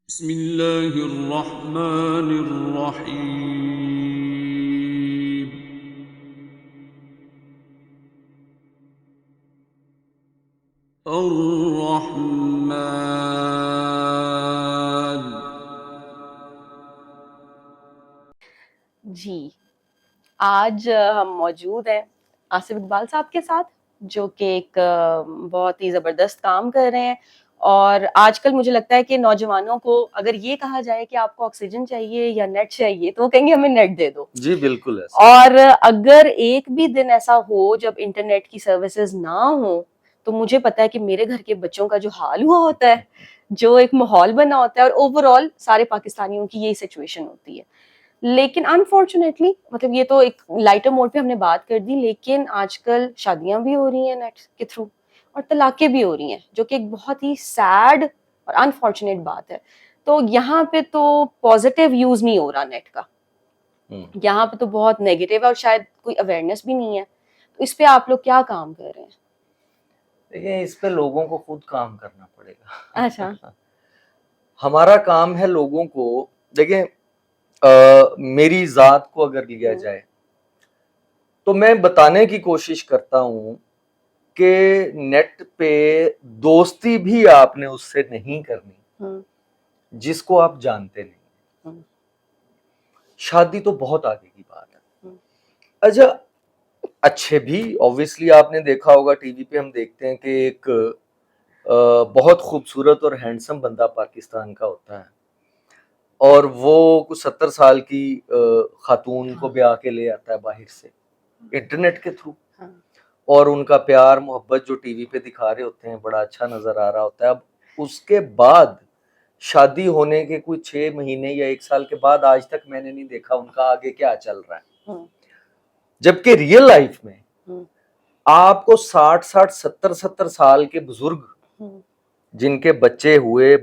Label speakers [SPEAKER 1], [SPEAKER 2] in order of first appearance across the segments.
[SPEAKER 1] بسم اللہ الرحمن الرحیم. الرحمن.
[SPEAKER 2] جی آج ہم موجود ہیں آصف اقبال صاحب کے ساتھ، جو کہ ایک بہت ہی زبردست کام کر رہے ہیں. اور آج کل مجھے لگتا ہے کہ نوجوانوں کو اگر یہ کہا جائے کہ آپ کو آکسیجن چاہیے یا نیٹ چاہیے تو وہ کہیں گے ہمیں نیٹ دے دو.
[SPEAKER 3] جی بالکل ایسا.
[SPEAKER 2] اور اگر ایک بھی دن ایسا ہو جب انٹرنیٹ کی سروسز نہ ہوں تو مجھے پتا ہے کہ میرے گھر کے بچوں کا جو حال ہوا ہوتا ہے، جو ایک ماحول بنا ہوتا ہے، اور اوور آل سارے پاکستانیوں کی یہی سچویشن ہوتی ہے. لیکن انفارچونیٹلی مطلب یہ تو ایک لائٹر موڈ پہ ہم نے بات کر دی، لیکن آج کل شادیاں بھی ہو رہی ہیں نیٹ کے تھرو اور طلاقیں بھی ہو رہی ہیں، جو کہ ایک بہت ہی سیڈ اور انفارچونیٹ بات ہے. تو یہاں پہ تو پازیٹیو یوز نہیں ہو رہا نیٹ کا، یہاں پہ تو بہت نیگیٹو اور شاید کوئی اویئرنیس بھی نہیں ہے. تو اس پہ آپ لوگ کیا کام کر رہے ہیں؟
[SPEAKER 3] دیکھیں اس پہ لوگوں کو خود کام کرنا پڑے گا.
[SPEAKER 2] اچھا.
[SPEAKER 3] ہمارا کام ہے لوگوں کو، دیکھیں میری ذات کو اگر لیا جائے تو میں بتانے کی کوشش کرتا ہوں کہ نیٹ پہ دوستی بھی آپ نے اس سے نہیں کرنی جس کو آپ جانتے نہیں. شادی تو بہت آگے کی بات ہے. اچھا اچھے بھی اوبویسلی آپ نے دیکھا ہوگا ٹی وی پہ ہم دیکھتے ہیں کہ ایک بہت خوبصورت اور ہینڈسم بندہ پاکستان کا ہوتا ہے اور وہ کچھ 70 سال کی خاتون کو بیاہ کے لے آتا ہے باہر سے انٹرنیٹ کے تھرو، اور ان کا پیار محبت جو ٹی وی پہ دکھا رہے ہوتے ہیں بڑا اچھا نظر آ رہا ہوتا ہے. اب اس کے بعد شادی ہونے کے کوئی 6 مہینے یا 1 سال کے بعد آج تک میں نے نہیں دیکھا ان کا آگے کیا چل رہا ہے. جبکہ ریئل لائف میں آپ کو 60 70 سال کے بزرگ جن کے بچے ہوئے،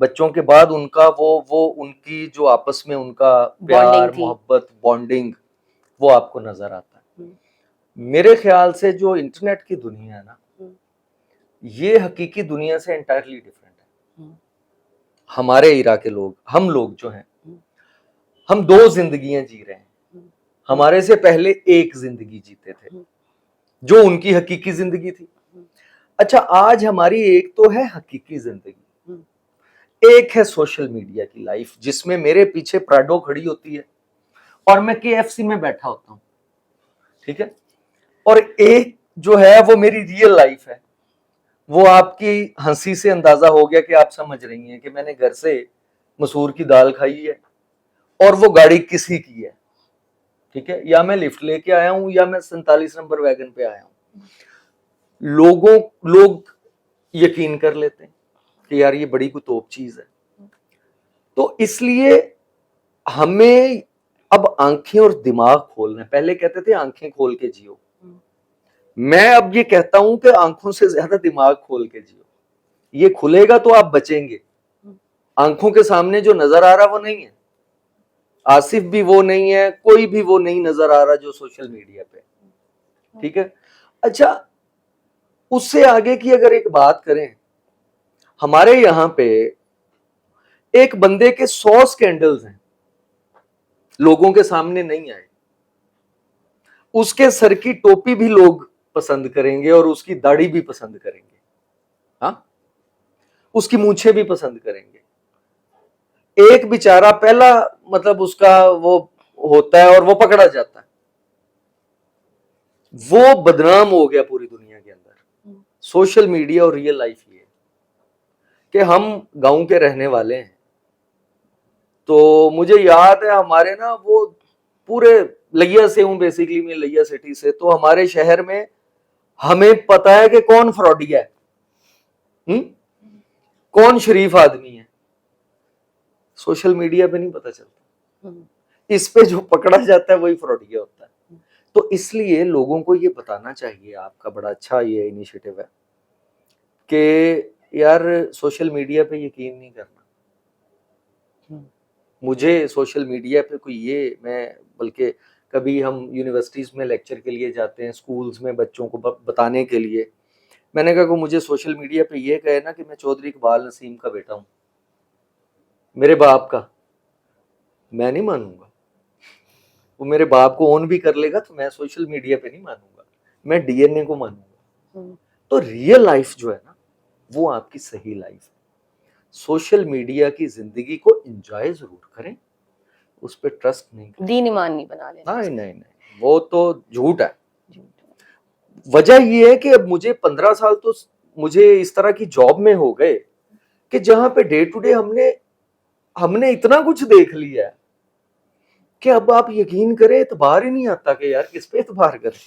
[SPEAKER 3] بچوں کے بعد ان کا وہ ان کی جو آپس میں ان کا پیار محبت بانڈنگ وہ آپ کو نظر آتا ہے. میرے خیال سے جو انٹرنیٹ کی دنیا ہے نا، یہ حقیقی دنیا سے انٹائرلی ڈیفرنٹ ہے. ہمارے ایرا کے لوگ، ہم لوگ جو ہیں، ہم 2 زندگیاں جی رہے ہیں. ہمارے سے پہلے ایک زندگی جیتے تھے جو ان کی حقیقی زندگی تھی. اچھا آج ہماری ایک تو ہے حقیقی زندگی، ایک ہے سوشل میڈیا کی لائف جس میں میرے پیچھے پراڈو کھڑی ہوتی ہے اور میں KFC میں بیٹھا ہوتا ہوں، ٹھیک ہے. اور ایک جو ہے وہ میری ریئل لائف ہے. وہ آپ کی ہنسی سے اندازہ ہو گیا کہ آپ سمجھ رہی ہیں کہ میں نے گھر سے مسور کی دال کھائی ہے اور وہ گاڑی کسی کی ہے، ٹھیک ہے، یا میں لفٹ لے کے آیا ہوں یا میں 47 نمبر ویگن پہ آیا ہوں. لوگ یقین کر لیتے ہیں کہ یار یہ بڑی کوئی توپ چیز ہے. تو اس لیے ہمیں اب آنکھیں اور دماغ کھولنا ہے. پہلے کہتے تھے آنکھیں کھول کے جیو، میں اب یہ کہتا ہوں کہ آنکھوں سے زیادہ دماغ کھول کے جیو. یہ کھلے گا تو آپ بچیں گے. آنکھوں کے سامنے جو نظر آ رہا وہ نہیں ہے، آصف بھی وہ نہیں ہے، کوئی بھی وہ نہیں نظر آ رہا جو سوشل میڈیا پہ، ٹھیک ہے. اچھا اس سے آگے کی اگر ایک بات کریں، ہمارے یہاں پہ ایک بندے کے 100 سکینڈلز ہیں لوگوں کے سامنے نہیں آئے. اس کے سر کی ٹوپی بھی لوگ پسند کریں گے اور اس کی داڑھی بھی پسند کریں گے، ہاں اس کی مونچھیں بھی پسند کریں گے. ایک بیچارہ پہلا مطلب اس کا وہ ہوتا ہے اور وہ پکڑا جاتا ہے، وہ بدنام ہو گیا پوری دنیا کے اندر. سوشل میڈیا اور ریئل لائف یہ کہ ہم گاؤں کے رہنے والے ہیں. تو مجھے یاد ہے ہمارے نا وہ پورے لیا سے ہوں بیسیکلی میں لیا سٹی سے، تو ہمارے شہر میں ہمیں پتا ہے کہ کون فراڈیا ہے، کون شریف آدمی ہے. سوشل میڈیا پہ نہیں پتا چلتا، اس پہ جو پکڑا جاتا ہے وہی فراڈیا ہوتا ہے. تو اس لیے لوگوں کو یہ بتانا چاہیے، آپ کا بڑا اچھا یہ انیشیٹو ہے کہ یار سوشل میڈیا پہ یقین نہیں کرنا. مجھے سوشل میڈیا پہ کوئی یہ میں بلکہ کبھی ہم یونیورسٹیز میں لیکچر کے لیے جاتے ہیں، سکولز میں بچوں کو بتانے کے لیے، میں نے کہا کہ مجھے سوشل میڈیا پہ یہ کہے نا کہ میں چودھری اقبال نسیم کا بیٹا ہوں میرے باپ کا میں نہیں مانوں گا. وہ میرے باپ کو اون بھی کر لے گا تو میں سوشل میڈیا پہ نہیں مانوں گا, میں ڈی این اے کو مانوں گا. تو ریئل لائف جو ہے نا وہ آپ کی صحیح لائف ہے. سوشل میڈیا کی زندگی کو انجوائے ضرور کریں, اس پہ ٹرسٹ نہیں کریں.
[SPEAKER 2] دین ایمان نہیں بنا لینا.
[SPEAKER 3] نہیں, وہ تو جھوٹ ہے. وجہ یہ ہے کہ اب مجھے 15 سال تو مجھے اس طرح کی جاب میں ہو گئے کہ جہاں پہ ڈے ٹو ڈے ہم نے اتنا کچھ دیکھ لیا ہے کہ اب آپ یقین کریں اعتبار ہی نہیں آتا کہ یار کس پہ اعتبار کریں.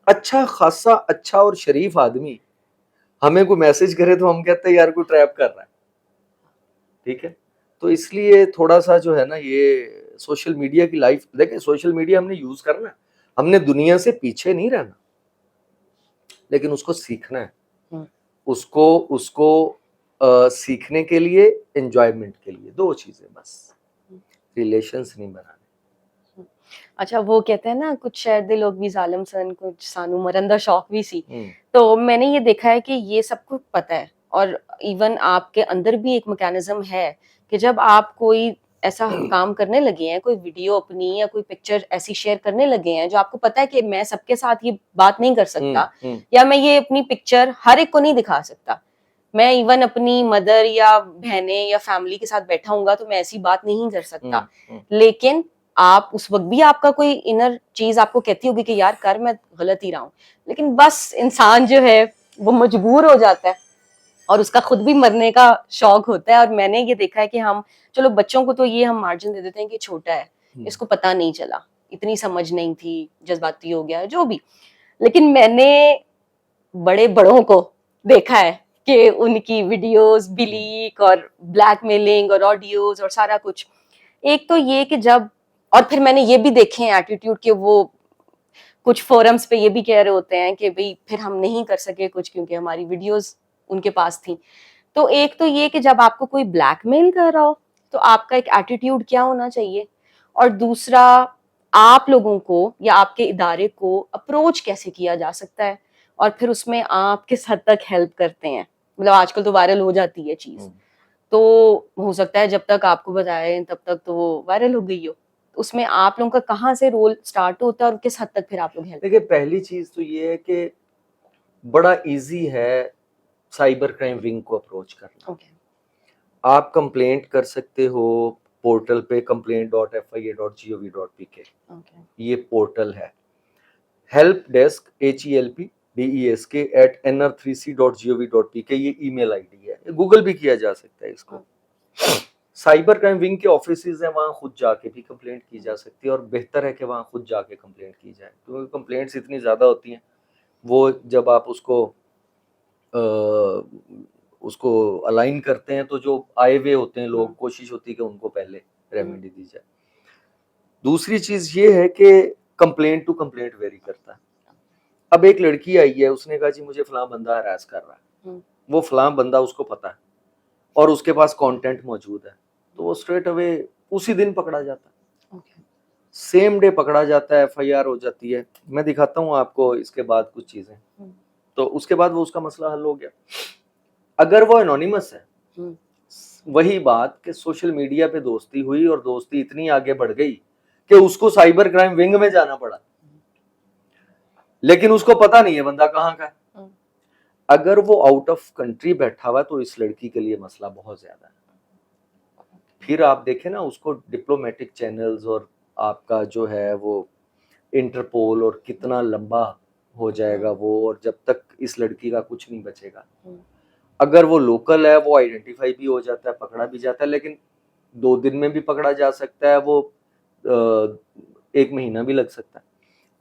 [SPEAKER 3] اچھا خاصا اچھا اور شریف آدمی ہمیں کوئی میسج کرے تو ہم کہتے ہیں یار کوئی ٹریپ کر رہا ہے. ٹھیک ہے, تو اس لیے تھوڑا سا جو ہے نا یہ سوشل میڈیا کی لائف دیکھیں, سوشل میڈیا ہم نے یوز کرنا ہے, ہم نے دنیا سے پیچھے نہیں رہنا, لیکن اس کو سیکھنا ہے. اس کو سیکھنے کے لیے, انجوائمنٹ کے لیے, 2 چیزیں بس, ریلیشنز نہیں بنانے.
[SPEAKER 2] اچھا وہ کہتے ہیں نا کچھ شہر دے لوگ بھی ظالم سن, کچھ سانو مرندہ شوق بھی سی. تو میں نے یہ دیکھا ہے کہ یہ سب کو پتہ ہے, اور ایون آپ کے اندر بھی ایک میکینزم ہے کہ جب آپ کوئی ایسا کام کرنے لگے ہیں, کوئی ویڈیو اپنی یا کوئی پکچر ایسی شیئر کرنے لگے ہیں جو آپ کو پتا ہے کہ میں سب کے ساتھ یہ بات نہیں کر سکتا, یا میں یہ اپنی پکچر ہر ایک کو نہیں دکھا سکتا, میں ایون اپنی مدر یا بہنیں یا فیملی کے ساتھ بیٹھا ہوں گا تو میں ایسی بات نہیں کر سکتا, لیکن آپ اس وقت بھی آپ کا کوئی انر چیز آپ کو کہتی ہوگی کہ یار کر, میں غلط ہی رہا ہوں, لیکن بس انسان جو ہے وہ مجبور ہو جاتا ہے اور اس کا خود بھی مرنے کا شوق ہوتا ہے. اور میں نے یہ دیکھا ہے کہ ہم چلو بچوں کو تو یہ ہم مارجن دے دیتے ہیں کہ چھوٹا ہے, اس کو پتہ نہیں چلا, اتنی سمجھ نہیں تھی, جذباتی ہو گیا جو بھی, لیکن میں نے بڑوں کو دیکھا ہے کہ ان کی ویڈیوز بھی لیک اور بلیک میلنگ اور آڈیوز اور سارا کچھ. ایک تو یہ کہ جب, اور پھر میں نے یہ بھی دیکھے ہیں ایٹیٹیوڈ کہ وہ کچھ فورمز پہ یہ بھی کہہ رہے ہوتے ہیں کہ بھئی پھر ہم نہیں کر سکے کچھ کیونکہ ہماری ویڈیوز ان کے پاس تھیں. تو ایک تو یہ کہ جب آپ کو کوئی بلیک میل کر رہا ہو تو آپ کا ایک ایٹیٹیوڈ کیا ہونا چاہیے, اور دوسرا آپ لوگوں کو یا آپ کے ادارے کو اپروچ کیسے کیا جا سکتا ہے, اور پھر اس میں آپ کس حد تک ہیلپ کرتے ہیں. مطلب آج کل تو وائرل ہو جاتی ہے چیز, تو ہو سکتا ہے جب تک آپ کو بتائیں تب تک تو وہ وائرل ہو گئی ہو, اس میں آپ لوگوں کا کہاں سے رول سٹارٹ ہوتا ہے اور کس حد تک پھر آپ لوگ ہیلپ.
[SPEAKER 3] دیکھیں پہلی چیز تو یہ ہے کہ بڑا ایزی ہے سائبر کرائم ونگ کو اپروچ کرنا. آپ کمپلینٹ کر سکتے ہو پورٹل پہ complaint.fia.gov.pk, یہ پورٹل ہے. ہیلپ ڈیسک HELPDESK@nr3c.gov.pk, یہ ای میل آئی ڈی ہے, گوگل بھی کیا جا سکتا ہے اس کو. سائبر کرائم ونگ کے آفیسز ہیں, وہاں خود جا کے بھی کمپلینٹ کی جا سکتی ہے, اور بہتر ہے کہ وہاں خود جا کے کمپلینٹ کی جائے, کیونکہ کمپلینٹس اتنی زیادہ ہوتی ہیں, وہ جب آپ اس کو الائن کرتے ہیں تو جو آئے ہوئے ہوتے ہیں لوگ, کوشش ہوتی ہے کہ ان کو پہلے ریمیڈی دی جائے. دوسری چیز یہ ہے کہ کمپلینٹ ٹو کمپلینٹ ویری کرتا ہے. اب ایک لڑکی آئی ہے, اس نے کہا جی مجھے فلاں بندہ ہراس کر رہا ہے, وہ فلاں بندہ اس کو پتا ہے اور اس کے پاس کانٹینٹ موجود ہے, تو وہ اسٹریٹ اوے اسی دن پکڑا جاتا ہے, سیم ڈے پکڑا جاتا ہے, FIR ہو جاتی ہے. میں دکھاتا ہوں آپ کو اس کے بعد کچھ چیزیں, تو اس کے بعد وہ اس کا مسئلہ حل ہو گیا. اگر وہ انونیمس ہے, وہی بات کہ سوشل میڈیا پہ دوستی ہوئی اور دوستی اتنی آگے بڑھ گئی کہ اس کو سائبر کرائم ونگ میں جانا پڑا, لیکن اس کو پتا نہیں ہے بندہ کہاں کا ہے. اگر وہ آؤٹ آف کنٹری بیٹھا ہوا تو اس لڑکی کے لیے مسئلہ بہت زیادہ ہے. پھر آپ دیکھیں نا اس کو ڈپلومیٹک چینلز اور آپ کا جو ہے وہ انٹرپول اور کتنا لمبا ہو جائے گا وہ, اور جب تک اس لڑکی کا کچھ نہیں بچے گا. اگر وہ لوکل ہے وہ آئیڈینٹیفائی بھی ہو جاتا ہے, پکڑا بھی جاتا ہے, لیکن 2 دن میں بھی پکڑا جا سکتا ہے, وہ 1 مہینہ بھی لگ سکتا ہے.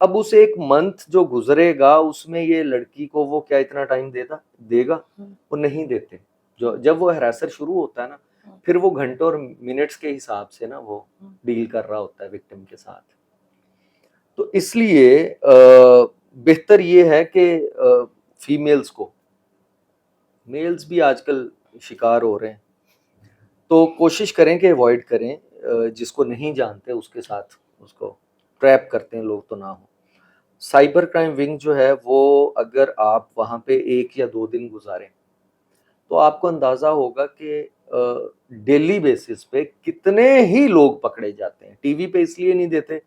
[SPEAKER 3] اب اس 1 منتھ جو گزرے گا اس میں یہ لڑکی کو وہ کیا اتنا ٹائم دے گا, وہ نہیں دیتے. جب وہ ہراسر شروع ہوتا ہے نا, پھر وہ گھنٹوں اور منٹس کے حساب سے نا وہ ڈیل کر رہا ہوتا ہے وکٹم کے ساتھ. تو اس لیے بہتر یہ ہے کہ فیمیلز کو, میلز بھی آج کل شکار ہو رہے ہیں, تو کوشش کریں کہ اوائڈ کریں, جس کو نہیں جانتے اس کے ساتھ اس کو ٹریپ کرتے ہیں لوگ تو نہ ہو. سائبر کرائم ونگ جو ہے وہ اگر آپ وہاں پہ 1 یا 2 دن گزاریں تو آپ کو اندازہ ہوگا کہ ڈیلی بیسس پہ کتنے ہی لوگ پکڑے جاتے ہیں. ٹی وی پہ اس لیے نہیں دیتے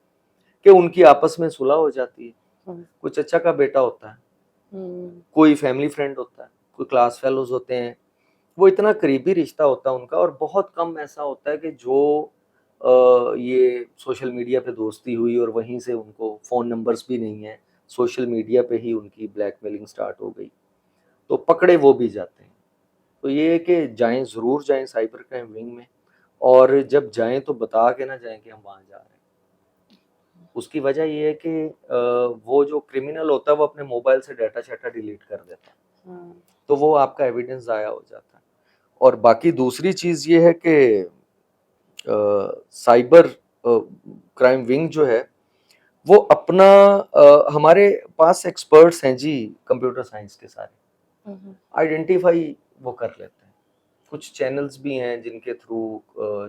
[SPEAKER 3] کہ ان کی آپس میں صلح ہو جاتی ہے. کوئی چچا کا بیٹا ہوتا ہے, کوئی فیملی فرینڈ ہوتا ہے, کوئی کلاس فیلوز ہوتے ہیں, وہ اتنا قریبی رشتہ ہوتا ہے ان کا, اور بہت کم ایسا ہوتا ہے کہ جو یہ سوشل میڈیا پہ دوستی ہوئی اور وہیں سے ان کو فون نمبرز بھی نہیں ہیں, سوشل میڈیا پہ ہی ان کی بلیک میلنگ سٹارٹ ہو گئی, تو پکڑے وہ بھی جاتے ہیں. تو یہ ہے کہ جائیں, ضرور جائیں سائبر کرائم ونگ میں, اور جب جائیں تو بتا کے نہ جائیں کہ ہم وہاں جا رہے ہیں. اس کی وجہ یہ ہے کہ وہ جو کرمنل ہوتا ہے وہ اپنے موبائل سے ڈیٹا شیٹا ڈیلیٹ کر دیتا ہے, تو وہ آپ کا ایویڈنس ضائع ہو جاتا ہے. اور باقی دوسری چیز یہ ہے کہ سائبر کرائم ونگ جو ہے وہ اپنا ہمارے پاس ایکسپرٹس ہیں جی کمپیوٹر سائنس کے سارے, آئیڈینٹیفائی وہ کر لیتے ہیں. کچھ چینلز بھی ہیں جن کے تھرو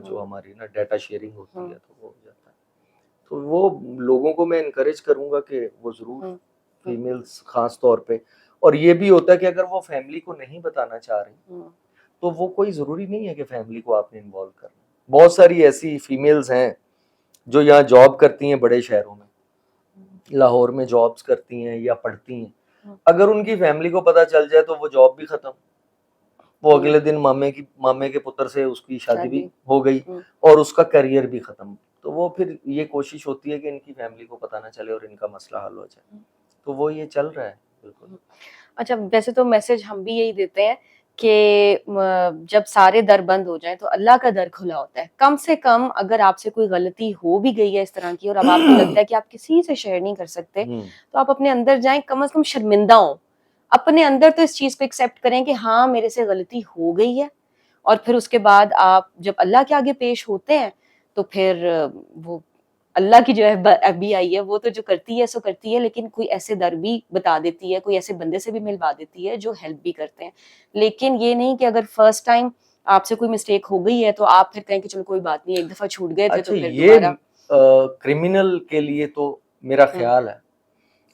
[SPEAKER 3] جو ہماری نا ڈیٹا شیئرنگ ہوتی ہے تو وہ ہو جاتا ہے. تو وہ لوگوں کو میں انکریج کروں گا کہ وہ ضرور, فیمیلز خاص طور پہ. اور یہ بھی ہوتا ہے کہ اگر وہ فیملی کو نہیں بتانا چاہ رہی تو وہ کوئی ضروری نہیں ہے کہ فیملی کو آپ نے انوالو کرنا. بہت ساری ایسی فیمیلز ہیں جو یہاں جاب کرتی ہیں بڑے شہروں میں, لاہور میں جابز کرتی ہیں یا پڑھتی ہیں, اگر ان کی فیملی کو پتہ چل جائے تو وہ جاب بھی ختم, وہ اگلے دن مامے کے پتر سے اس کی شادی بھی ہو گئی اور اس کا کیریئر بھی ختم. تو وہ پھر یہ کوشش ہوتی ہے کہ ان کی فیملی کو پتہ نہ چلے اور ان کا مسئلہ حل ہو جائے. تو وہ یہ چل رہا ہے. بالکل.
[SPEAKER 2] اچھا, ویسے تو میسج ہم بھی یہی دیتے ہیں کہ جب سارے در بند ہو جائیں تو اللہ کا در کھلا ہوتا ہے. کم سے کم اگر آپ سے کوئی غلطی ہو بھی گئی ہے اس طرح کی اور اب آپ کو لگتا ہے کہ آپ کسی سے شیئر نہیں کر سکتے, تو آپ اپنے اندر جائیں, کم از کم شرمندہ ہوں اپنے اندر, تو اس چیز کو ایکسیپٹ کریں کہ ہاں میرے سے غلطی ہو گئی ہے, اور پھر اس کے بعد آپ جب اللہ کے آگے پیش ہوتے ہیں تو پھر وہ اللہ کی جو ہے ابھی آئی ہے وہ تو جو کرتی ہے سو کرتی ہے, لیکن کوئی ایسے در بھی بتا دیتی ہے, کوئی ایسے بندے سے بھی ملوا دیتی ہے جو ہیلپ بھی کرتے ہیں. لیکن یہ نہیں کہ اگر فرسٹ ٹائم آپ سے کوئی مسٹیک ہو گئی ہے تو آپ پھر کہیں کہ چلو کوئی بات نہیں, ایک دفعہ چھوٹ گئے تھے تو پھر دوبارہ.
[SPEAKER 3] کرمنل کے لیے تو میرا خیال ہے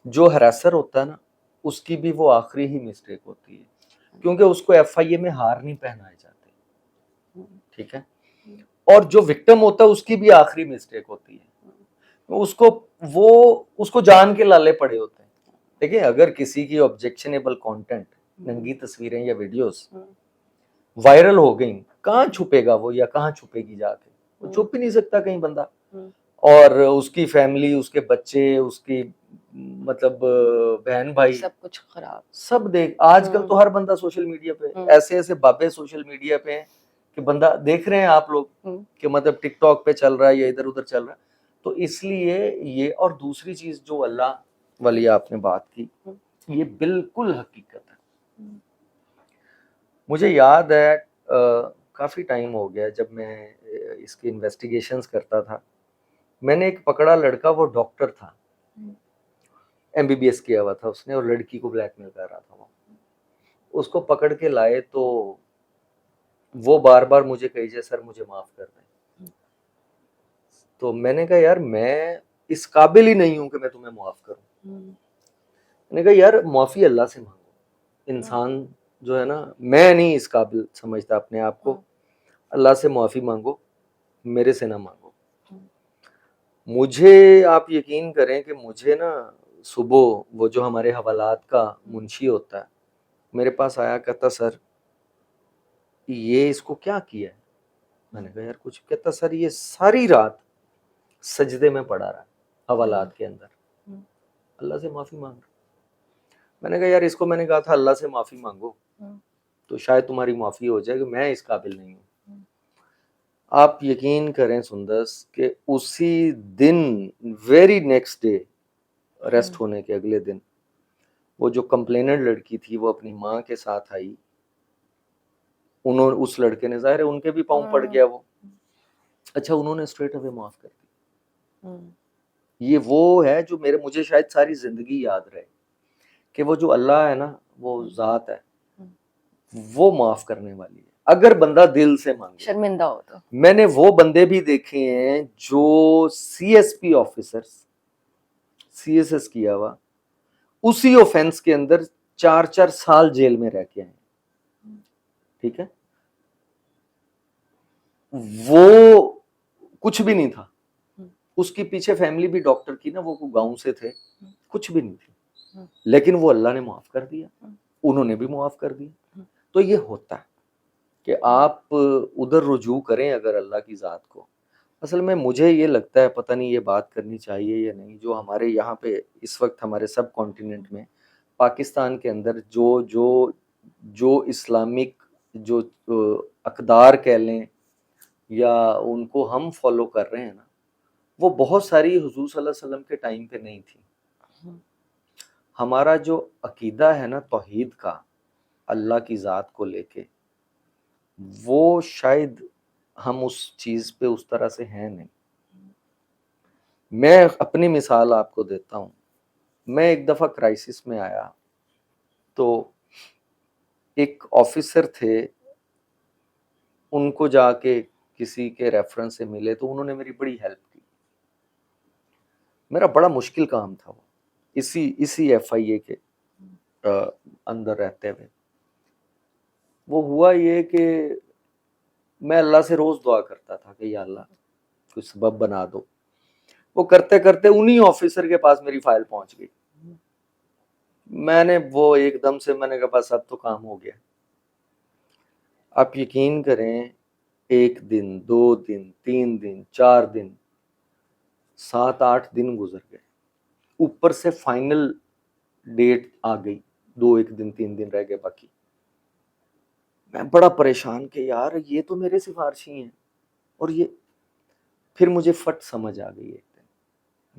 [SPEAKER 3] جو ہراسر ہوتا ہے نا اس کی بھی وہ آخری ہی مسٹیک ہوتی ہے, کیونکہ اس کو ایف آئی اے میں ہار نہیں پہنائے جاتے, ٹھیک ہے. اور جو وکٹم ہوتا ہے اس کی بھی آخری مسٹیک ہوتی ہے, اس کو جان کے لالے پڑے ہوتے ہیں. دیکھیں اگر کسی کی آبجیکشنیبل کانٹینٹ, ننگی تصویریں یا ویڈیوز وائرل ہو گئیں, کہاں چھپے گا وہ یا کہاں چھپے گی جا کے, وہ چھپ ہی نہیں سکتا کہیں بندہ. اور اس کی فیملی, اس کے بچے, اس کی مطلب بہن بھائی,
[SPEAKER 2] سب کچھ خراب,
[SPEAKER 3] سب دیکھ. آج کل تو ہر بندہ سوشل میڈیا پہ, ایسے ایسے بابے سوشل میڈیا پہ ہیں کہ بندہ دیکھ رہے ہیں آپ لوگ کہ مطلب ٹک ٹاک پہ چل رہا ہے یا ادھر ادھر چل رہا ہے. تو اس لیے یہ, اور دوسری چیز جو اللہ والی آپ نے بات کی, یہ بالکل حقیقت ہے. مجھے یاد ہے کافی ٹائم ہو گیا جب میں اس کی انویسٹیگیشنز کرتا تھا, میں نے ایک پکڑا لڑکا, وہ ڈاکٹر تھا, ایم بی بی ایس کیا ہوا تھا اس نے, اور لڑکی کو بلیک میل کر رہا تھا. اس کو پکڑ کے لائے تو وہ بار بار مجھے کہی جائے سر مجھے معاف کر دیں. تو میں نے کہا یار میں اس قابل ہی نہیں ہوں کہ میں تمہیں معاف کروں. میں نے کہا یار معافی اللہ سے مانگو, انسان جو ہے نا, میں نہیں اس قابل سمجھتا اپنے آپ کو, اللہ سے معافی مانگو, میرے سے نہ مانگو. مجھے آپ یقین کریں کہ مجھے نا صبح وہ جو ہمارے حوالات کا منشی ہوتا ہے میرے پاس آیا, کہتا سر یہ اس کو کیا کیا ہے. میں نے کہا یار کچھ. کہتا سر یہ ساری رات سجدے میں پڑا رہا حوالات کے اندر, اللہ سے معافی مانگ رہا. میں نے کہا یار اس کو میں نے کہا تھا اللہ سے معافی مانگو تو شاید تمہاری معافی ہو جائے, کہ میں اس قابل نہیں ہوں. آپ یقین کریں سندس کہ اسی دن ویری نیکسٹ ڈے, اریسٹ ہونے کے اگلے دن, وہ جو کمپلیننٹ لڑکی تھی وہ اپنی ماں کے ساتھ آئی. اس لڑکے نے, ظاہر ہے ان کے بھی پاؤں پڑ گیا وہ, اچھا انہوں نے اسٹریٹ اوے معاف کر دی. یہ وہ ہے جو مجھے شاید ساری زندگی یاد رہے, کہ وہ جو اللہ ہے نا, وہ ذات ہے, وہ معاف کرنے والی ہے اگر بندہ دل سے مانگے,
[SPEAKER 2] شرمندہ ہو تو. میں
[SPEAKER 3] نے وہ بندے بھی دیکھے ہیں جو C S P officers, C S S کیا ہوا, اسی اوفینس کے اندر 4 سال جیل میں رہ کے آئے. ٹھیک ہے, وہ کچھ بھی نہیں تھا, اس کے پیچھے فیملی بھی ڈاکٹر کی نا, وہ گاؤں سے تھے, کچھ بھی نہیں تھی, لیکن وہ اللہ نے معاف کر دیا, انہوں نے بھی معاف کر دیا. تو یہ ہوتا ہے کہ آپ ادھر رجوع کریں اگر اللہ کی ذات کو. اصل میں مجھے یہ لگتا ہے, پتہ نہیں یہ بات کرنی چاہیے یا نہیں, جو ہمارے یہاں پہ اس وقت ہمارے سب کانٹیننٹ میں پاکستان کے اندر جو اسلامک جو اقدار کہہ لیں یا ان کو ہم فالو کر رہے ہیں نا, وہ بہت ساری حضور صلی اللہ علیہ وسلم کے ٹائم پہ نہیں تھی. ہمارا جو عقیدہ ہے نا توحید کا اللہ کی ذات کو لے کے, وہ شاید ہم اس چیز پہ اس طرح سے ہیں نہیں. میں اپنی مثال آپ کو دیتا ہوں. میں ایک دفعہ کرائسس میں آیا تو ایک آفیسر تھے, ان کو جا کے کسی کے ریفرنس سے ملے تو انہوں نے میری بڑی ہیلپ کی. میرا بڑا مشکل کام تھا وہ, اسی ایف آئی اے کے اندر رہتے ہوئے. وہ ہوا یہ کہ میں اللہ سے روز دعا کرتا تھا کہ یا اللہ کوئی سبب بنا دو. وہ کرتے کرتے انہی آفیسر کے پاس میری فائل پہنچ گئی. میں نے وہ ایک دم سے میں نے کہا بس اب تو کام ہو گیا. آپ یقین کریں, 1 دن 2 دن 3 دن 4 دن 7-8 دن گزر گئے, اوپر سے فائنل ڈیٹ آ گئی, 1 دن 3 دن رہ گئے باقی. میں بڑا پریشان کہ یار یہ تو میرے سفارشی ہیں, اور یہ پھر مجھے فٹ سمجھ آ گئی. ایک دن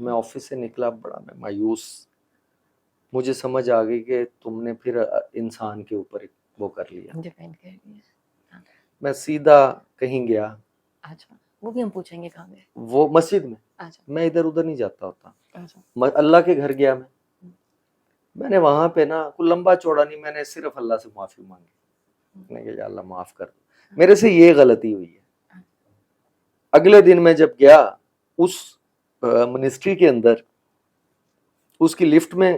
[SPEAKER 3] میں آفس سے نکلا بڑا میں مایوس, مجھے سمجھ آ گئی کہ تم نے پھر انسان کے اوپر وہ کر لیا. میں سیدھا کہیں گیا,
[SPEAKER 2] وہ بھی ہم پوچھیں گے کہاں گئے,
[SPEAKER 3] وہ مسجد میں, میں ادھر ادھر نہیں جاتا ہوتا, اللہ کے گھر گیا. میں نے وہاں پہ نا کوئی لمبا چوڑا نہیں, میں نے صرف اللہ سے معافی مانگی. میں کہ یا اللہ معاف کر دو, میرے سے یہ غلطی ہوئی ہے. اگلے دن میں جب گیا اس منسٹری کے اندر, اس کی لفٹ میں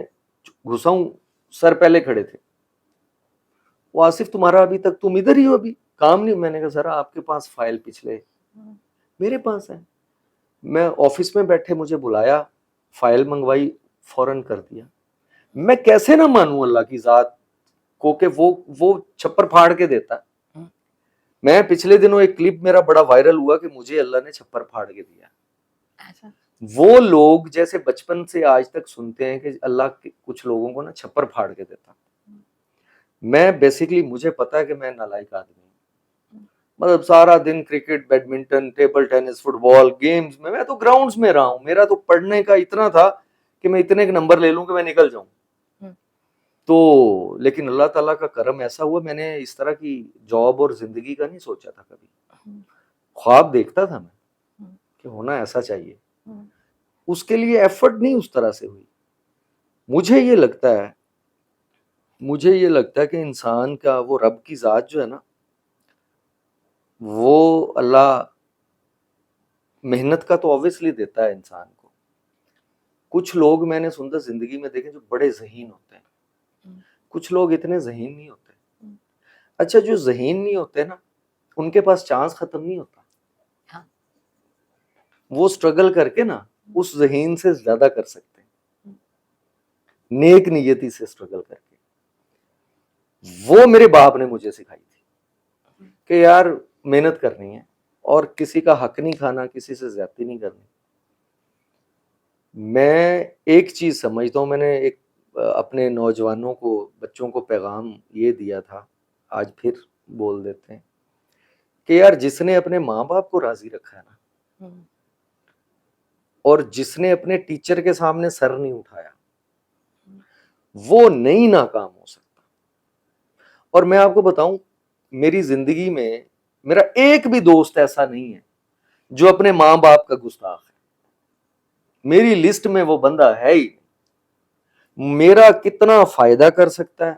[SPEAKER 3] گھسا ہوں, سر پہلے کھڑے تھے. وہ آصف تمہارا ابھی تک تم ادھر ہی ہو, ابھی کام نہیں. میں نے کہا ذرا آپ کے پاس فائل پچھلے میرے پاس ہے. میں آفس میں بیٹھے, مجھے بلایا, فائل منگوائی, فوراً کر دیا. میں کیسے نہ مانوں اللہ کی ذات کو کہ وہ چھپر پھاڑ کے دیتا. میں پچھلے دنوں ایک کلپ میرا بڑا وائرل ہوا کہ مجھے اللہ نے چھپر پھاڑ کے دیا. وہ لوگ جیسے بچپن سے آج تک سنتے ہیں کہ اللہ کچھ لوگوں کو نا چھپر پھاڑ کے دیتا. میں بیسیکلی مجھے پتا ہے کہ میں نالائق آدمی ہوں, مطلب سارا دن cricket, badminton, table tennis, football, games میں تو گراؤنڈز میں رہا ہوں. میرا تو پڑھنے کا اتنا تھا کہ میں اتنے ایک نمبر لے لوں کہ میں نکل جاؤں. تو لیکن اللہ تعالیٰ کا کرم ایسا ہوا, میں نے اس طرح کی جاب اور زندگی کا نہیں سوچا تھا کبھی. خواب دیکھتا تھا میں کہ ہونا ایسا چاہیے, اس کے لیے ایفرٹ نہیں اس طرح سے ہوئی. مجھے یہ لگتا ہے کہ انسان کا وہ رب کی ذات جو ہے نا, وہ اللہ محنت کا تو obviously دیتا ہے انسان کو. کچھ لوگ میں نے سنتا زندگی میں دیکھے جو بڑے ذہین ہوتے ہیں, کچھ لوگ اتنے ذہین نہیں ہوتے. اچھا جو ذہین نہیں ہوتے نا, ان کے پاس چانس ختم نہیں ہوتا. وہ سٹرگل کر کے نا اس ذہین سے زیادہ کر سکتے ہیں, نیک نیتی سے سٹرگل کر کے. وہ میرے باپ نے مجھے سکھائی تھی کہ یار محنت کرنی ہے اور کسی کا حق نہیں کھانا, کسی سے زیادتی نہیں کرنی. میں ایک چیز سمجھتا ہوں, میں نے ایک اپنے نوجوانوں کو, بچوں کو پیغام یہ دیا تھا, آج پھر بول دیتے ہیں کہ یار جس نے اپنے ماں باپ کو راضی رکھا ہے نا, اور جس نے اپنے ٹیچر کے سامنے سر نہیں اٹھایا, وہ نہیں ناکام ہو سکتا. اور میں آپ کو بتاؤں, میری زندگی میں میرا ایک بھی دوست ایسا نہیں ہے جو اپنے ماں باپ کا گستاخ ہے. میری لسٹ میں وہ بندہ ہے ہی. میرا کتنا فائدہ کر سکتا ہے,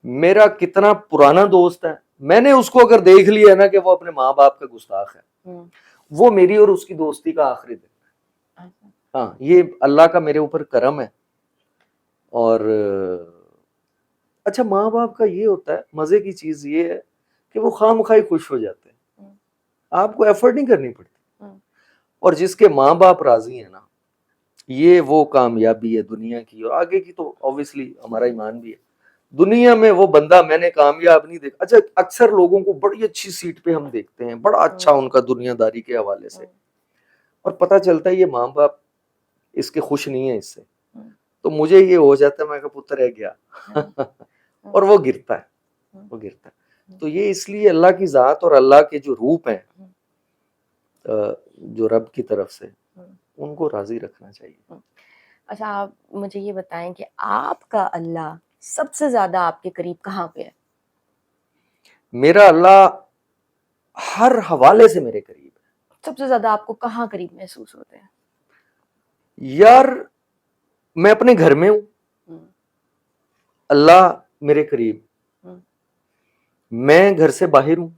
[SPEAKER 3] میرا کتنا پرانا دوست ہے, میں نے اس کو اگر دیکھ لیا نا کہ وہ اپنے ماں باپ کا گستاخ ہے, وہ میری اور اس کی دوستی کا آخری دن ہے. ہاں, یہ اللہ کا میرے اوپر کرم ہے. اور اچھا ماں باپ کا یہ ہوتا ہے, مزے کی چیز یہ ہے کہ وہ خواہ مخواہ خوش ہو جاتے ہیں, آپ کو ایفرٹ نہیں کرنی پڑتی.
[SPEAKER 2] ہوں.
[SPEAKER 3] اور جس کے ماں باپ راضی ہیں نا, یہ وہ کامیابی ہے دنیا کی, اور آگے کی تو obviously ہمارا ایمان بھی ہے. دنیا میں وہ بندہ میں نے کامیاب نہیں دیکھا. اچھا, اکثر لوگوں کو بڑی اچھی سیٹ پہ ہم دیکھتے ہیں, بڑا اچھا ان کا دنیا داری کے حوالے سے, اور پتہ چلتا ہے یہ ماں باپ اس کے خوش نہیں ہیں اس سے. تو مجھے یہ ہو جاتا ہے, میں کہا پتر ہے گیا اور وہ گرتا ہے, وہ گرتا ہے. تو یہ اس لیے اللہ کی ذات اور اللہ کے جو روپ ہیں جو رب کی طرف سے, ان کو راضی رکھنا چاہیے.
[SPEAKER 2] اچھا, آپ مجھے یہ بتائیں کہ آپ کا اللہ سب سے زیادہ آپ کے قریب کہاں پہ ہے؟
[SPEAKER 3] میرا اللہ ہر حوالے سے میرے قریب ہے.
[SPEAKER 2] سب سے زیادہ آپ کو کہاں قریب محسوس ہوتے ہیں؟
[SPEAKER 3] یار میں اپنے گھر میں ہوں, اللہ میرے قریب. میں گھر سے باہر ہوں,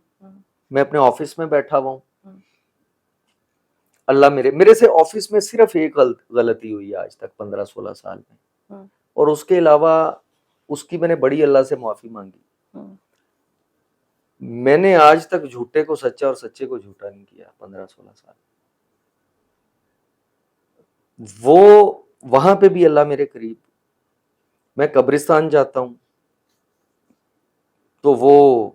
[SPEAKER 3] میں اپنے آفس میں بیٹھا ہوا ہوں, اللہ میرے سے آفس میں صرف ایک غلطی ہوئی ہے آج تک 15-16 سال میں, اور اس کے علاوہ اس کی میں نے بڑی اللہ سے معافی مانگی. میں نے آج تک جھوٹے کو سچا اور سچے کو جھوٹا نہیں کیا 15-16 سال. وہ وہاں پہ بھی اللہ میرے قریب. میں قبرستان جاتا ہوں تو وہ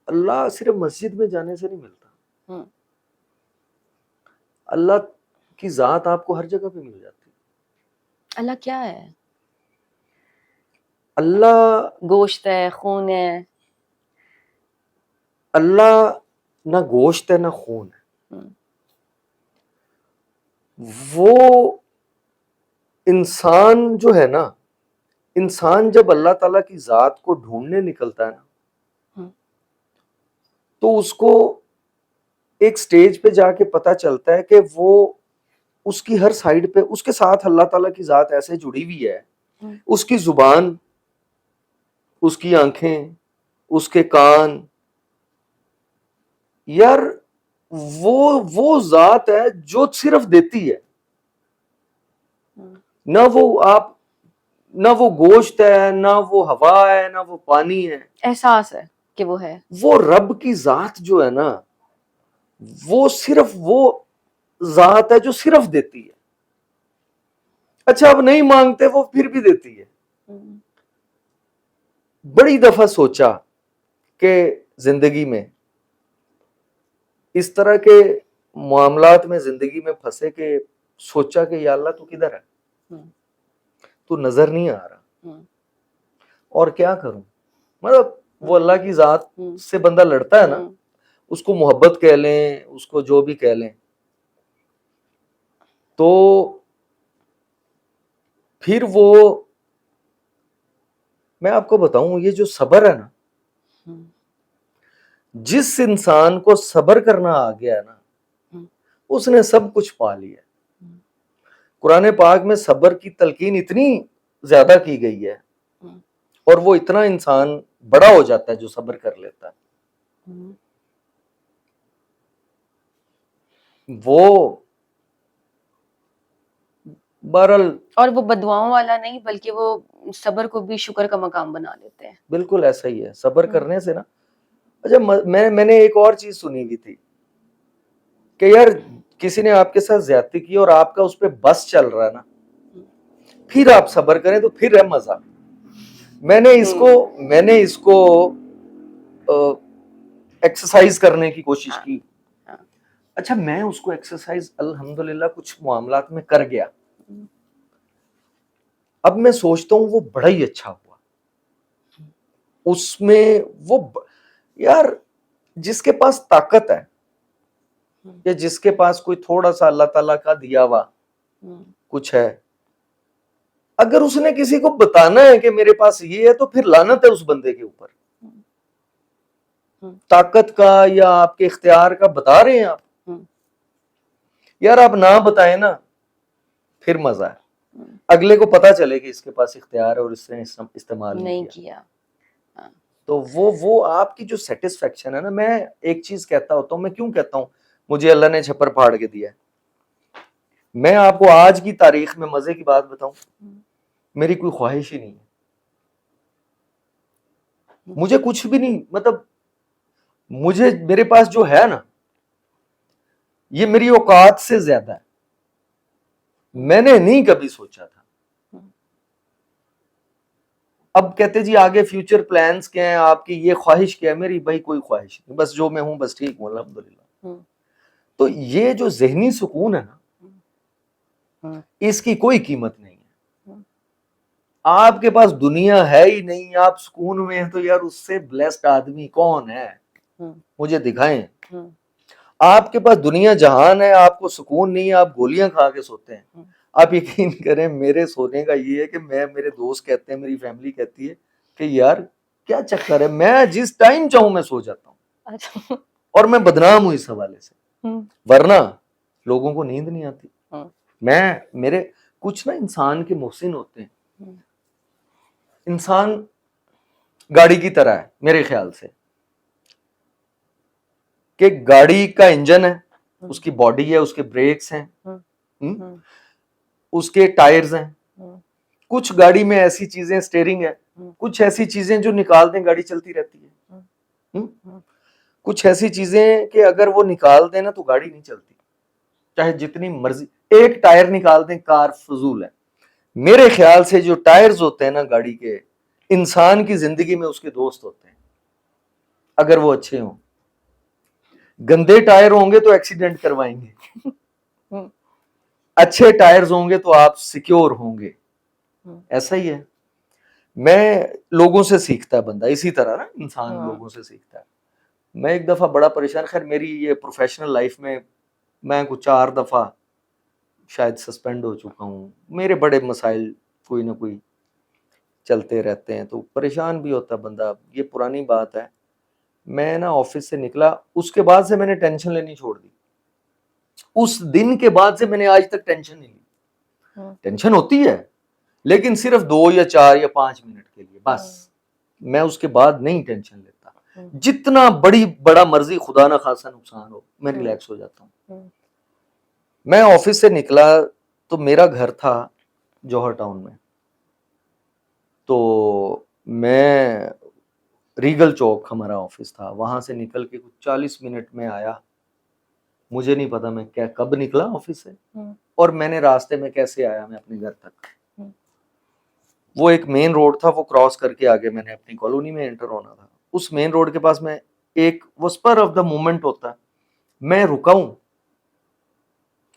[SPEAKER 3] اللہ صرف مسجد میں جانے سے نہیں ملتا, اللہ کی ذات آپ کو ہر جگہ پہ مل جاتی ہے.
[SPEAKER 2] اللہ کیا ہے؟
[SPEAKER 3] اللہ
[SPEAKER 2] گوشت ہے, خون ہے؟
[SPEAKER 3] اللہ نہ گوشت ہے نہ خون ہے. وہ انسان جو ہے نا, انسان جب اللہ تعالیٰ کی ذات کو ڈھونڈنے نکلتا ہے نا, تو اس کو ایک سٹیج پہ جا کے پتا چلتا ہے کہ وہ اس کی ہر سائیڈ پہ اس کے ساتھ اللہ تعالیٰ کی ذات ایسے جڑی ہوئی ہے. اس کی زبان, اس کی آنکھیں, اس کے کان, یار وہ ذات ہے جو صرف دیتی ہے. نہ وہ گوشت ہے, نہ وہ ہوا ہے, نہ وہ پانی ہے.
[SPEAKER 2] احساس ہے کہ وہ ہے.
[SPEAKER 3] وہ رب کی ذات جو ہے نا, وہ صرف وہ ذات ہے جو صرف دیتی ہے. اچھا, اب نہیں مانگتے وہ پھر بھی دیتی ہے. بڑی دفعہ سوچا کہ زندگی میں اس طرح کے معاملات میں زندگی میں پھنسے کہ سوچا کہ یا اللہ تو کدھر ہے, تو نظر نہیں آ رہا, اور کیا کروں. مطلب وہ اللہ کی ذات سے بندہ لڑتا ہے نا, اس کو محبت کہہ لیں, اس کو جو بھی کہہ لیں, تو پھر وہ میں آپ کو بتاؤں, یہ جو صبر ہے نا, جس انسان کو صبر کرنا آ گیا ہے نا, اس نے سب کچھ پا لیا. قرآن پاک میں صبر کی تلقین اتنی زیادہ کی گئی ہے, اور وہ اتنا انسان بڑا ہو جاتا ہے جو صبر کر لیتا ہے. وہ بہرحال, اور
[SPEAKER 2] وہ بددعاؤں والا نہیں, بلکہ وہ صبر کو بھی شکر کا مقام بنا لیتے ہیں.
[SPEAKER 3] بالکل ایسا ہی ہے صبر کرنے سے نا. اچھا, میں نے ایک اور چیز سنی ہوئی تھی کہ یار کسی نے آپ کے ساتھ زیادتی کی اور آپ کا اس پہ بس چل رہا ہے نا, پھر آپ صبر کریں تو پھر ہے مزہ. میں نے اس کو ایکسرسائز کرنے کی کوشش کی. اچھا, میں اس کو ایکسرسائز الحمدللہ کچھ معاملات میں کر گیا. اب میں سوچتا ہوں وہ بڑا ہی اچھا ہوا. اس میں وہ یار جس کے پاس طاقت ہے یا جس کے پاس کوئی تھوڑا سا اللہ تعالیٰ کا دیا ہوا کچھ ہے, اگر اس نے کسی کو بتانا ہے کہ میرے پاس یہ ہے, تو پھر لعنت ہے اس بندے کے اوپر. طاقت کا یا آپ کے اختیار کا بتا رہے ہیں آپ, یار آپ نہ بتائیں نا, پھر مزہ ہے. اگلے کو پتا چلے کہ اس کے پاس اختیار ہے اور اس نے استعمال نہیں کیا. تو وہ آپ کی جو سیٹسفیکشن ہے نا, میں ایک چیز کہتا ہوتا ہوں, میں کیوں کہتا ہوں مجھے اللہ نے چھپر پھاڑ کے دیا ہے. میں آپ کو آج کی تاریخ میں مزے کی بات بتاؤں, میری کوئی خواہش ہی نہیں ہے. مجھے کچھ بھی نہیں، مطلب مجھے میرے پاس جو ہے نا یہ میری اوقات سے زیادہ ہے. میں نے نہیں کبھی سوچا تھا. اب کہتے جی آگے فیوچر پلانز کیا ہیں آپ کی، یہ خواہش کیا ہے میری؟ بھائی کوئی خواہش نہیں، بس جو میں ہوں بس ٹھیک ہوں الحمدللہ. تو یہ جو ذہنی سکون ہے نا اس کی کوئی قیمت نہیں ہے. آپ کے پاس دنیا ہے ہی نہیں، آپ سکون میں ہیں، تو یار اس سے بلیسڈ آدمی کون ہے؟ مجھے دکھائیں. آپ کے پاس دنیا جہان ہے، آپ کو سکون نہیں ہے، آپ گولیاں کھا کے سوتے ہیں. آپ یقین کریں میرے سونے کا یہ ہے کہ میرے دوست کہتے ہیں، میری فیملی کہتی ہے کہ یار کیا چکر ہے، میں جس ٹائم چاہوں میں سو جاتا ہوں. اور میں بدنام ہوں اس حوالے سے، ورنہ لوگوں کو نیند نہیں آتی. میرے کچھ نا انسان کے محسن ہوتے ہیں. انسان گاڑی کی طرح ہے میرے خیال سے، کہ گاڑی کا انجن ہے، اس کی باڈی ہے، اس کے بریکس ہیں، اس کے ٹائرز ہیں. کچھ گاڑی میں ایسی چیزیں، سٹیئرنگ ہے، کچھ ایسی چیزیں جو نکال دیں گاڑی چلتی رہتی ہے. کچھ ایسی چیزیں کہ اگر وہ نکال دیں نا تو گاڑی نہیں چلتی، چاہے جتنی مرضی. ایک ٹائر نکال دیں کار فضول ہے. میرے خیال سے جو ٹائرز ہوتے ہیں نا گاڑی کے، انسان کی زندگی میں اس کے دوست ہوتے ہیں اگر وہ اچھے ہوں. گندے ٹائر ہوں گے تو ایکسیڈنٹ کروائیں گے، اچھے ٹائرز ہوں گے تو آپ سیکیور ہوں گے. ایسا ہی ہے، میں لوگوں سے سیکھتا ہے بندہ، اسی طرح نا انسان لوگوں سے سیکھتا ہے. میں ایک دفعہ بڑا پریشان، خیر میری یہ پروفیشنل لائف میں میں کچھ 4 دفعہ شاید سسپینڈ ہو چکا ہوں. میرے بڑے مسائل کوئی نہ کوئی چلتے رہتے ہیں تو پریشان بھی ہوتا بندہ. یہ پرانی بات ہے. میں نا آفس سے نکلا، اس کے بعد سے میں نے ٹینشن لینی چھوڑ دی. اس دن کے بعد سے میں نے آج تک ٹینشن نہیں لی. ٹینشن ہوتی ہے لیکن صرف 2 یا 4 یا 5 منٹ کے لیے بس. میں اس کے بعد نہیں ٹینشن لیتا. جتنا بڑا مرضی خدا نہ خاصا نقصان ہو، میں ریلیکس ہو جاتا ہوں. میں آفس سے نکلا تو میرا گھر تھا جوہر ٹاؤن میں، تو میں ریگل چوک ہمارا آفس تھا، وہاں سے نکل کے کچھ 40 منٹ میں آیا. مجھے نہیں پتا میں کب نکلا آفس سے اور میں نے راستے میں کیسے آیا میں اپنے گھر تک. وہ ایک مین روڈ تھا، وہ کراس کر کے آگے میں نے اپنی کالونی میں انٹر ہونا تھا. اس مین روڈ کے پاس میں ایک وہ اسپر آف دا مومنٹ ہوتا ہے، میں رکا ہوں،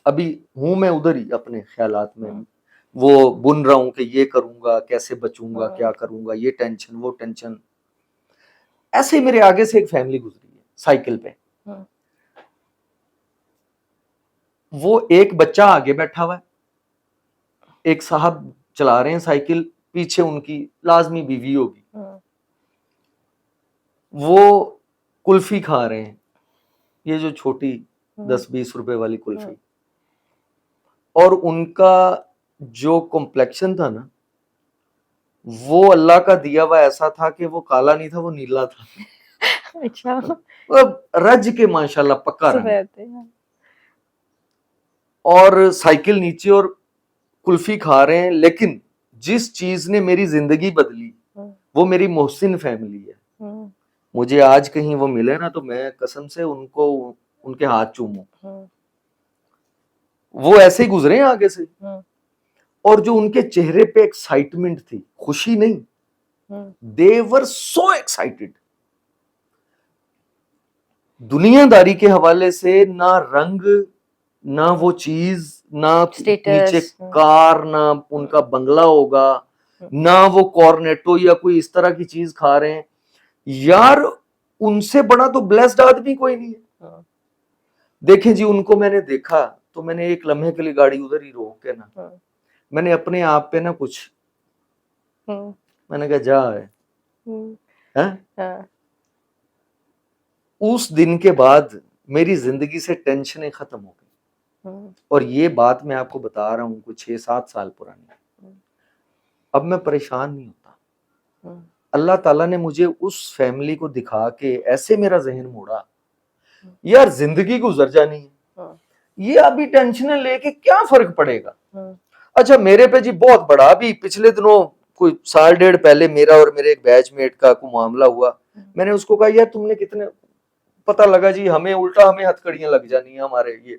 [SPEAKER 3] ابھی ہوں میں ادھر ہی اپنے خیالات میں، وہ بن رہا ہوں کہ یہ کروں گا، کیسے بچوں گا، کیا کروں گا، یہ ٹینشن وہ ٹینشن. ایسے ہی میرے آگے سے ایک فیملی گزری ہے سائیکل پہ. وہ ایک بچہ آگے بیٹھا ہوا ہے، ایک صاحب چلا رہے ہیں سائیکل، پیچھے ان کی لازمی بیوی ہوگی. وہ کلفی کھا رہے ہیں، یہ جو چھوٹی 10-20 روپے والی کلفی. اور ان کا جو کمپلیکشن تھا نا وہ اللہ کا دیا ہوا ایسا تھا کہ وہ کالا نہیں تھا، وہ نیلا تھا.
[SPEAKER 2] اچھا،
[SPEAKER 3] رج کے ماشاءاللہ پکا رہا، اور سائیکل نیچے اور کلفی کھا رہے ہیں. لیکن جس چیز نے میری زندگی بدلی وہ میری محسن فیملی ہے. مجھے آج کہیں وہ ملے نا تو میں قسم سے ان کے ہاتھ چوموں. وہ ایسے ہی گزرے ہیں آگے سے، اور جو ان کے چہرے پہ ایکسائٹمنٹ تھی، خوشی نہیں، they were so excited. دنیا داری کے حوالے سے نہ رنگ، نہ وہ چیز، نہ نیچے کار، نہ ان کا بنگلہ ہوگا، نہ وہ کورنیٹو یا کوئی اس طرح کی چیز کھا رہے ہیں. یار ان سے بڑا تو بلیسڈ آدمی کوئی نہیں ہے. دیکھیں جی ان کو میں نے دیکھا تو میں نے ایک لمحے کے لیے گاڑی ادھر ہی روک کے نا میں نے اپنے آپ پہ نا کچھ میں نے کہا جا ہے. اس دن کے بعد میری زندگی سے ٹینشنیں ختم ہو گئی. اور یہ بات میں آپ کو بتا رہا ہوں کچھ 6-7 سال پرانی. اب میں پریشان نہیں ہوتا. اللہ تعالیٰ نے مجھے اس فیملی کو دکھا کے ایسے میرا ذہن موڑا، یار زندگی گزر جانی ہے، یہ ابھی ٹینشنیں لے کے کیا فرق پڑے گا. اچھا میرے پہ جی بہت بڑا، ابھی پچھلے دنوں کوئی سال ڈیڑھ پہلے میرا اور میرے ایک بیچ میٹ کا کوئی معاملہ ہوا, میں نے اس کو کہا یار تم نے کتنے, پتہ لگا جی ہمیں الٹا ہمیں ہتھکڑیاں لگ جانی ہیں ہمارے یہ.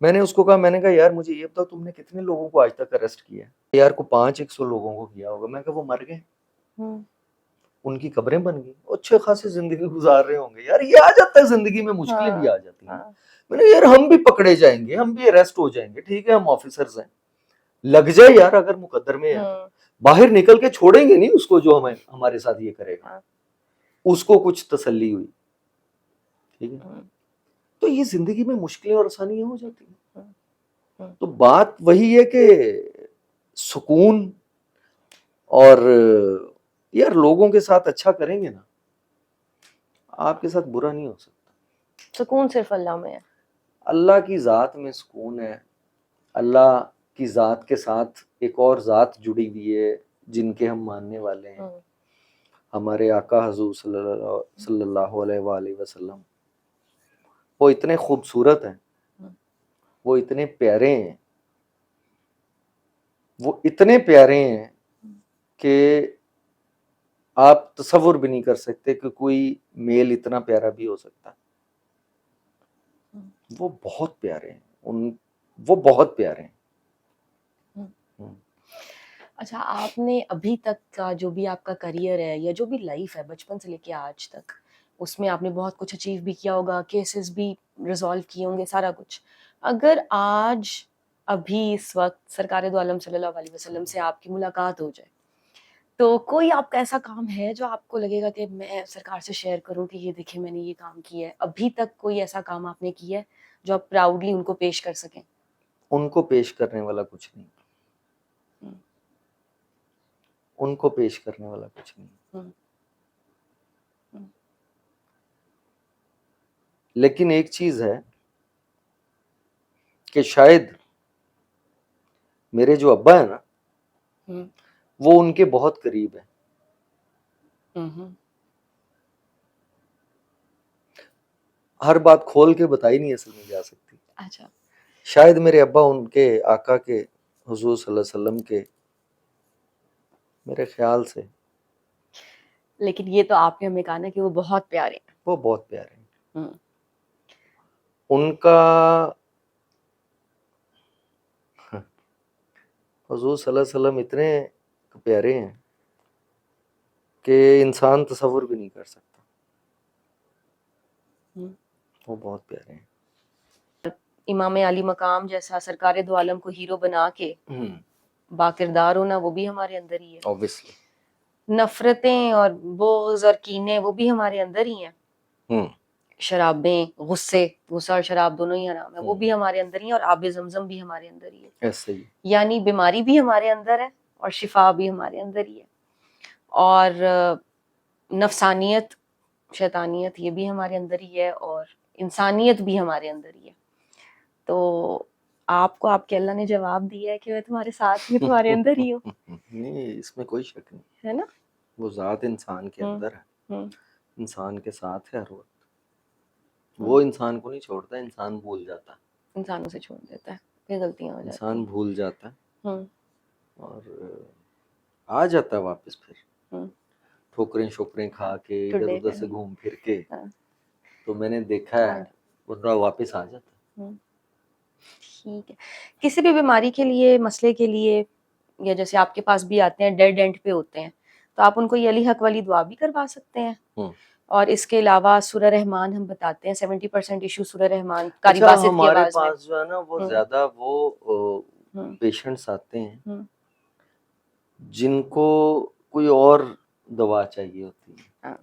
[SPEAKER 3] میں نے اس کو کہا, میں نے کہا یار مجھے یہ بتاؤ تم نے کتنے لوگوں کو آج تک اریسٹ کیا ہے؟ یار کو 500 لوگوں کو کیا ہوگا. میں کہا وہ مر گئے, ان کی قبریں بن گئی, اچھے خاصے زندگی گزار رہے ہوں گے. یار یہ آ جاتا ہے زندگی میں, مشکلیں بھی آ جاتی ہیں. میں نے یار ہم بھی پکڑے جائیں گے, ہم بھی اریسٹ ہو جائیں گے, ٹھیک ہے ہم آفیسرز ہیں, لگ جائے یار اگر مقدر میں ہے, باہر نکل کے چھوڑیں گے نہیں اس کو جو ہمیں ہمارے ساتھ یہ کرے گا. اس کو کچھ تسلی ہوئی, ٹھیک ہے. تو یہ زندگی میں مشکلیں اور آسانیاں ہو جاتی ہیں. تو بات وہی ہے کہ سکون اور یار لوگوں کے ساتھ اچھا کریں گے نا, آپ کے ساتھ برا نہیں ہو سکتا.
[SPEAKER 2] سکون صرف اللہ میں ہے,
[SPEAKER 3] اللہ کی ذات میں سکون ہے. اللہ کی ذات کے ساتھ ایک اور ذات جڑی ہوئی ہے جن کے ہم ماننے والے ہیں, ہمارے آقا حضور صلی اللہ علیہ وآلہ وسلم. وہ اتنے خوبصورت ہیں, وہ اتنے پیارے ہیں, وہ اتنے پیارے ہیں کہ آپ تصور بھی نہیں کر سکتے کہ کوئی میل اتنا پیارا بھی ہو سکتا. وہ بہت پیارے ہیں, وہ بہت پیارے ہیں.
[SPEAKER 2] اچھا, آپ نے ابھی تک کا جو بھی آپ کا کریئر ہے یا جو بھی لائف ہے بچپن سے لے کے آج تک, اس میں آپ نے بہت کچھ اچیو بھی کیا ہوگا, کیسز بھی ریزالو کیے ہوں گے, سارا کچھ. اگر آج ابھی اس وقت سرکار دو عالم صلی اللہ علیہ وسلم سے آپ کی ملاقات ہو جائے, تو کوئی آپ کا ایسا کام ہے جو آپ کو لگے گا کہ میں سرکار سے شیئر کروں کہ یہ دیکھیں میں نے یہ کام کیا ہے؟ ابھی تک کوئی ایسا کام آپ نے کیا ہے جو آپ پراؤڈلی ان کو پیش کر سکیں؟
[SPEAKER 3] ان کو پیش کرنے والا کچھ نہیں, ان کو پیش کرنے والا کچھ نہیں. لیکن ایک چیز ہے کہ شاید میرے جو ابا ہیں نا, وہ ان کے بہت قریب ہیں. ہر بات کھول کے بتائی نہیں اصل میں جا سکتی.
[SPEAKER 2] اچھا,
[SPEAKER 3] شاید میرے ابا ان کے آقا کے حضور صلی اللہ علیہ وسلم کے, میرے خیال سے.
[SPEAKER 2] لیکن یہ تو آپ نے ہمیں کہا نا کہ وہ بہت پیارے ہیں.
[SPEAKER 3] وہ بہت پیارے ہیں. ان کا حضور صلی اللہ علیہ وسلم اتنے پیارے ہیں کہ انسان تصور بھی نہیں کر سکتا. وہ بہت پیارے ہیں.
[SPEAKER 2] امام علی مقام جیسا سرکار دو عالم کو ہیرو بنا کے باکردار ہونا, وہ بھی ہمارے اندر ہی ہے.
[SPEAKER 3] Obviously.
[SPEAKER 2] نفرتیں اور بغض اور کینے وہ بھی ہمارے اندر ہی ہیں. شرابیں, غصے اور شراب دونوں ہی حرام ہے, وہ بھی ہمارے اندر ہی ہیں, اور آب زمزم بھی ہمارے اندر ہی ہے.
[SPEAKER 3] ایسے ہی,
[SPEAKER 2] یعنی بیماری بھی ہمارے اندر ہے اور شفا بھی ہمارے اندر ہی ہے, اور نفسانیت شیطانیت یہ بھی ہمارے اندر ہی ہے, اور انسانیت بھی ہمارے اندر ہی ہے. تو آپ کو آپ کے اللہ نے جواب دیا ہے کہ میں تمہارے ساتھ ہی تمہارے اندر ہی ہوں.
[SPEAKER 3] نہیں اس میں کوئی شک نہیں
[SPEAKER 2] ہے نا,
[SPEAKER 3] وہ ذات انسان کے اندر ہے, انسان کے ساتھ ہے ہر وقت. وہ انسان کو نہیں چھوڑتا, انسان بھول جاتا,
[SPEAKER 2] انسانوں سے چھوڑ دیتا ہے, پھر غلطیاں ہو جاتی ہیں.
[SPEAKER 3] انسان بھول جاتا ہے اور آ جاتا ہے واپس پھر ٹھوکریں شوکریں کھا کے ادھر ادھر سے گھوم پھر کے. تو میں نے دیکھا ہے وہ واپس آ جاتا ہے.
[SPEAKER 2] ٹھیک ہے. کسی بھی بیماری کے لیے, مسئلے کے لیے, یا جیسے آپ کے پاس بھی آتے ہیں ڈیڈ اینڈ پہ ہوتے ہیں, تو آپ ان کو یہ علی حق والی دعا بھی کروا سکتے ہیں. اور اس کے علاوہ سورہ رحمان ہم بتاتے ہیں, 70% ایشو سورہ رحمان قاری باسط کی آواز میں.
[SPEAKER 3] ہمارے پاس جو ہے نا وہ زیادہ وہ پیشنٹس آتے ہیں جن کو کوئی اور دوا چاہیے ہوتی ہے.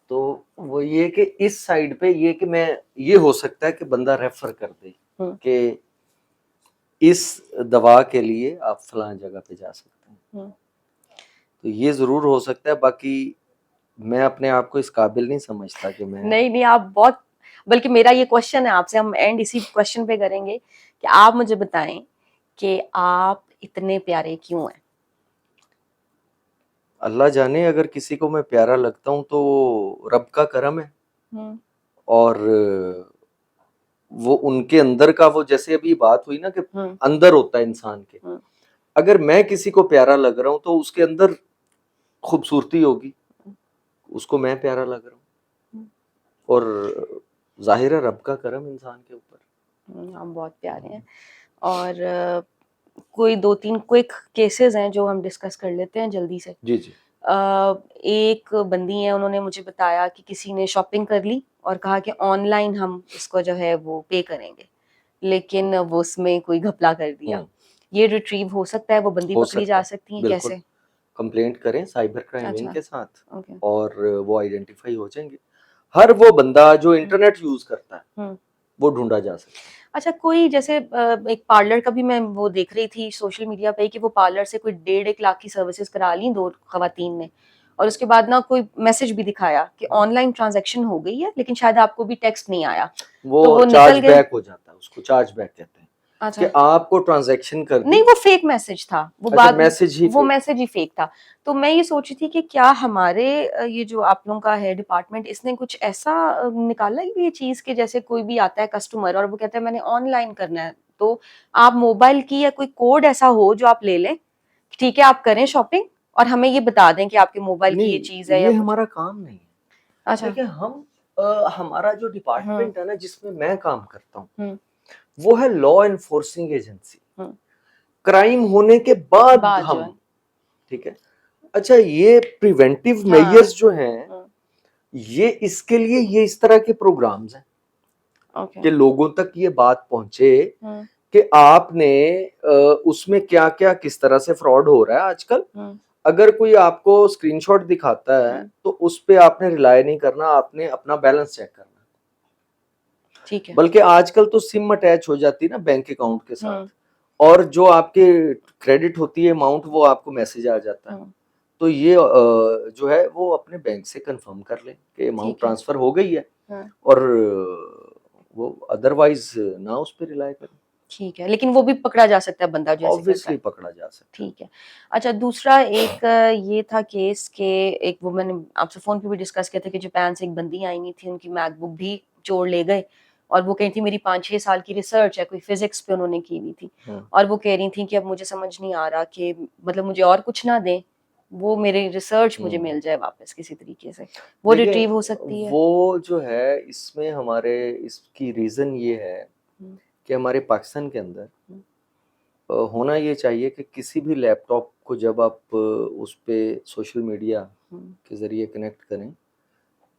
[SPEAKER 3] تو وہ یہ کہ اس سائڈ پہ یہ کہ میں یہ ہو سکتا ہے کہ بندہ ریفر کر دے کہ اس دوا کے لیے آپ فلاں جگہ پہ جا سکتے ہیں. تو یہ ضرور ہو سکتا ہے, باقی میں اپنے آپ کو اس قابل نہیں سمجھتا کہ میں
[SPEAKER 2] نہیں آپ بہت, بلکہ میرا یہ کوشچن ہے آپ سے, ہم اینڈ اسی کوشچن پہ کریں گے کہ آپ مجھے بتائیں کہ آپ اتنے پیارے کیوں ہیں.
[SPEAKER 3] اللہ جانے اگر کسی کو میں پیارا لگتا ہوں تو رب کا کرم ہے, اور وہ ان کے اندر کا وہ جیسے ابھی بات ہوئی نا کہ اندر ہوتا ہے انسان کے, اگر میں کسی کو پیارا لگ رہا ہوں تو اس کے اندر خوبصورتی ہوگی, اس کو میں پیارا لگ رہا ہوں, اور ظاہر ہے رب کا کرم انسان کے اوپر.
[SPEAKER 2] ہم بہت پیارے ہیں. اور کوئی 2-3 کوئک کیسز ہیں جو ہم ڈسکس کر لیتے ہیں جلدی سے.
[SPEAKER 3] جی جی.
[SPEAKER 2] ایک بندی ہیں, انہوں نے مجھے بتایا کہ کسی نے شاپنگ کر لی اور کہا کہ آن لائن ہم اس کو جو ہے وہ پے کریں گے, لیکن وہ اس میں کوئی گھپلا کر دیا. یہ ریٹریو ہو سکتا ہے, وہ بندی
[SPEAKER 3] ہو
[SPEAKER 2] پکڑی
[SPEAKER 3] سکتا
[SPEAKER 2] جا
[SPEAKER 3] ہے,
[SPEAKER 2] سکتی ہیں
[SPEAKER 3] بالکل.
[SPEAKER 2] کیسے؟
[SPEAKER 3] کمپلینٹ کریں سائبر کرائم ونگ
[SPEAKER 2] اچھا,
[SPEAKER 3] کے ساتھ
[SPEAKER 2] اوکے.
[SPEAKER 3] اور وہ آئیڈینٹیفائی ہو جائیں گے. ہر وہ بندہ جو انٹرنیٹ یوز کرتا ہے وہ ڈھونڈا جا سکتا ہے.
[SPEAKER 2] اچھا, کوئی جیسے ایک پارلر کا بھی میں وہ دیکھ رہی تھی سوشل میڈیا پہ کہ وہ پارلر سے کوئی 1.5 لاکھ کی سروسز کرا لی 2 خواتین نے, اور اس کے بعد نا کوئی میسج بھی دکھایا کہ آن لائن ٹرانزیکشن ہو گئی ہے لیکن شاید آپ کو بھی ٹیکسٹ نہیں آیا. تو
[SPEAKER 3] وہ
[SPEAKER 2] نکل
[SPEAKER 3] چارج
[SPEAKER 2] گئے.
[SPEAKER 3] بیک ہو جاتا ہے, اس کو چارج بیک کہتے ہیں
[SPEAKER 2] اچھا,
[SPEAKER 3] کہ آپ کو ٹرانزیکشن کر دی.
[SPEAKER 2] نہیں وہ فیک میسج تھا, وہ
[SPEAKER 3] اچھا,
[SPEAKER 2] بعد
[SPEAKER 3] میسج ہی
[SPEAKER 2] وہ
[SPEAKER 3] fake.
[SPEAKER 2] میسج ہی فیک تھا. تو میں یہ سوچ رہی تھی کہ کیا ہمارے یہ جو آپ لوگوں کا ہے ڈپارٹمنٹ, اس نے کچھ ایسا نکالا ہے یہ چیز کہ جیسے کوئی بھی آتا ہے کسٹمر اور وہ کہتا ہے میں نے آن لائن کرنا ہے, تو آپ موبائل کی یا کوئی کوڈ ایسا ہو جو آپ لے لیں, ٹھیک ہے آپ کریں شاپنگ اور ہمیں یہ بتا دیں کہ آپ کے موبائل کی یہ چیز ہے یا
[SPEAKER 3] یہ
[SPEAKER 2] کچھ.
[SPEAKER 3] ہمارا کام نہیں ہے.
[SPEAKER 2] اچھا,
[SPEAKER 3] دیکھیں ہم ہمارا جو ڈپارٹمنٹ ہے نا جس میں میں کام کرتا ہوں
[SPEAKER 2] ہوں,
[SPEAKER 3] وہ ہے لا انفورسنگ ایجنسی.
[SPEAKER 2] ہوں,
[SPEAKER 3] کرائم ہونے کے بعد
[SPEAKER 2] بات جو
[SPEAKER 3] ہم,
[SPEAKER 2] ہے.
[SPEAKER 3] ٹھیک ہے. اچھا, یہ پریونٹیو
[SPEAKER 2] ہاں,
[SPEAKER 3] میجرز جو ہیں
[SPEAKER 2] ہاں,
[SPEAKER 3] یہ اس کے لیے یہ اس طرح کے پروگرامز ہیں
[SPEAKER 2] اوکے,
[SPEAKER 3] کہ لوگوں تک یہ بات پہنچے
[SPEAKER 2] ہوں,
[SPEAKER 3] کہ آپ نے اس میں کیا کیا کس طرح سے فراڈ ہو رہا ہے آج کل.
[SPEAKER 2] ہوں,
[SPEAKER 3] اگر کوئی آپ کو اسکرین شاٹ دکھاتا ہے تو اس پہ آپ نے ریلائی نہیں کرنا, آپ نے اپنا بیلنس چیک کرنا.
[SPEAKER 2] ٹھیک ہے.
[SPEAKER 3] بلکہ آج کل تو سم اٹیچ ہو جاتی ہے نا بینک اکاؤنٹ کے ساتھ,
[SPEAKER 2] ہوں,
[SPEAKER 3] اور جو آپ کے کریڈٹ ہوتی ہے اماؤنٹ وہ آپ کو میسج آ جاتا ہے.
[SPEAKER 2] ہوں,
[SPEAKER 3] تو یہ جو ہے وہ اپنے بینک سے کنفرم کر لیں کہ اماؤنٹ
[SPEAKER 2] ٹھیک ہے.
[SPEAKER 3] ٹرانسفر ہو گئی ہے,
[SPEAKER 2] ہاں,
[SPEAKER 3] اور وہ ادروائز نہ اس پہ ریلائی کریں.
[SPEAKER 2] ٹھیک ہے, لیکن وہ بھی پکڑا جا سکتا ہے بندہ جیسے کرتا ہے.
[SPEAKER 3] آبویسلی پکڑا جا سکتا ہے.
[SPEAKER 2] ٹھیک ہے. اچھا, دوسرا ایک یہ تھا کیس کہ ایک وہ میں نے آپ سے فون پہ بھی ڈسکس کیا تھا کہ جاپان سے ایک بندی آئی ہوئی تھی, ان کی میک بک بھی چور لے گئے, اور وہ کہی تھی میری 5-6 سال کی ریسرچ ہے, کوئی فزکس پہ انہوں نے کی ہوئی تھی, اور وہ کہہ رہی تھیں کہ اب مجھے سمجھ نہیں آ رہا کہ مطلب مجھے اور کچھ نہ دیں, وہ میری ریسرچ مجھے مل جائے واپس کسی طریقے سے, وہ ریٹریو ہو سکتی ہے.
[SPEAKER 3] وہ جو ہے اس میں ہمارے اس کی ریزن یہ ہے کہ ہمارے پاکستان کے اندر ہونا یہ چاہیے کہ کسی بھی لیپ ٹاپ کو جب آپ اس پہ سوشل میڈیا کے ذریعے کنیکٹ کریں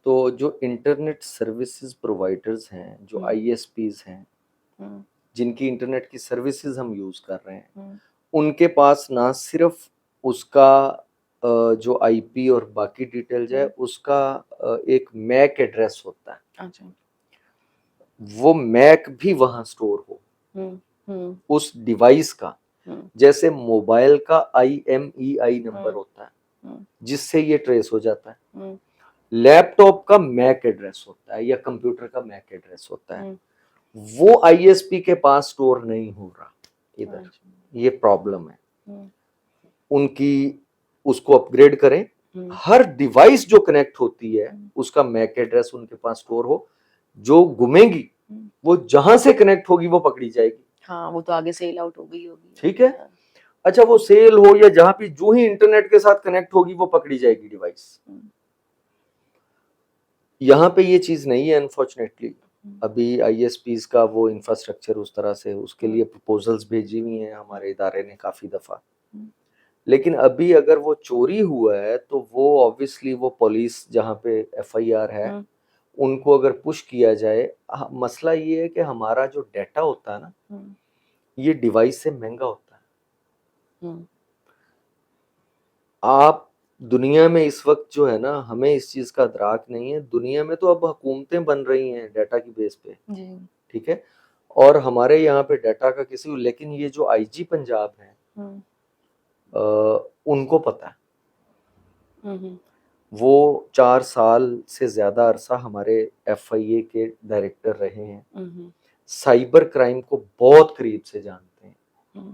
[SPEAKER 3] تو جو انٹرنیٹ سروسز پرووائڈرز ہیں, جو آئی ایس پیز ہیں, جن کی انٹرنیٹ کی سروسز ہم یوز کر رہے ہیں, ان کے پاس نہ صرف اس کا جو آئی پی اور باقی ڈیٹیلز ہے اس کا ایک میک ایڈریس ہوتا ہے, وہ میک بھی وہاں سٹور ہو اس ڈیوائس کا, جیسے موبائل کا IMEI نمبر ہوتا ہے جس سے یہ ٹریس ہو جاتا ہے, لیپ ٹاپ کا میک ایڈریس ہوتا ہے یا کمپیوٹر کا میک ایڈریس ہوتا ہے, وہ ISP کے پاس سٹور نہیں ہو رہا ادھر. یہ پرابلم ہے ان کی, اس کو اپ گریڈ کریں. ہر ڈیوائس جو کنیکٹ ہوتی ہے اس کا میک ایڈریس ان کے پاس سٹور ہو, جو گمے گی وہ جہاں سے کنیکٹ ہوگی وہ پکڑی جائے گی.
[SPEAKER 2] ہاں, وہ تو آگے سیل آؤٹ ہو گئی ہوگی.
[SPEAKER 3] ٹھیک ہے. اچھا, وہ سیل ہو یا جہاں پہ جو ہی انٹرنیٹ کے ساتھ کنیکٹ ہوگی وہ پکڑی جائے گی ڈیوائس. یہاں پہ یہ چیز نہیں ہے انفارچونیٹلی. ابھی ISPs کا وہ انفراسٹرکچر اس طرح سے, اس کے لیے پروپوزلز بھیجی ہوئی ہیں ہمارے ادارے نے کافی دفعہ, لیکن ابھی اگر وہ چوری ہوا ہے تو وہ آبویسلی وہ پولیس جہاں پہ FIR ہے ان کو اگر پش کیا جائے. مسئلہ یہ ہے کہ ہمارا جو ڈیٹا ہوتا ہے نا یہ ڈیوائس سے مہنگا ہوتا ہے. آپ دنیا میں اس وقت جو ہے نا, ہمیں اس چیز کا ادراک نہیں ہے, دنیا میں تو اب حکومتیں بن رہی ہیں ڈیٹا کی بیس پہ, ٹھیک ہے, اور ہمارے یہاں پہ ڈیٹا کا کسی, لیکن یہ جو IG پنجاب ہیں ان کو پتہ ہے. وہ 4 سال سے زیادہ عرصہ ہمارے FIA کے ڈائریکٹر رہے ہیں, سائبر کرائم کو بہت قریب سے جانتے ہیں,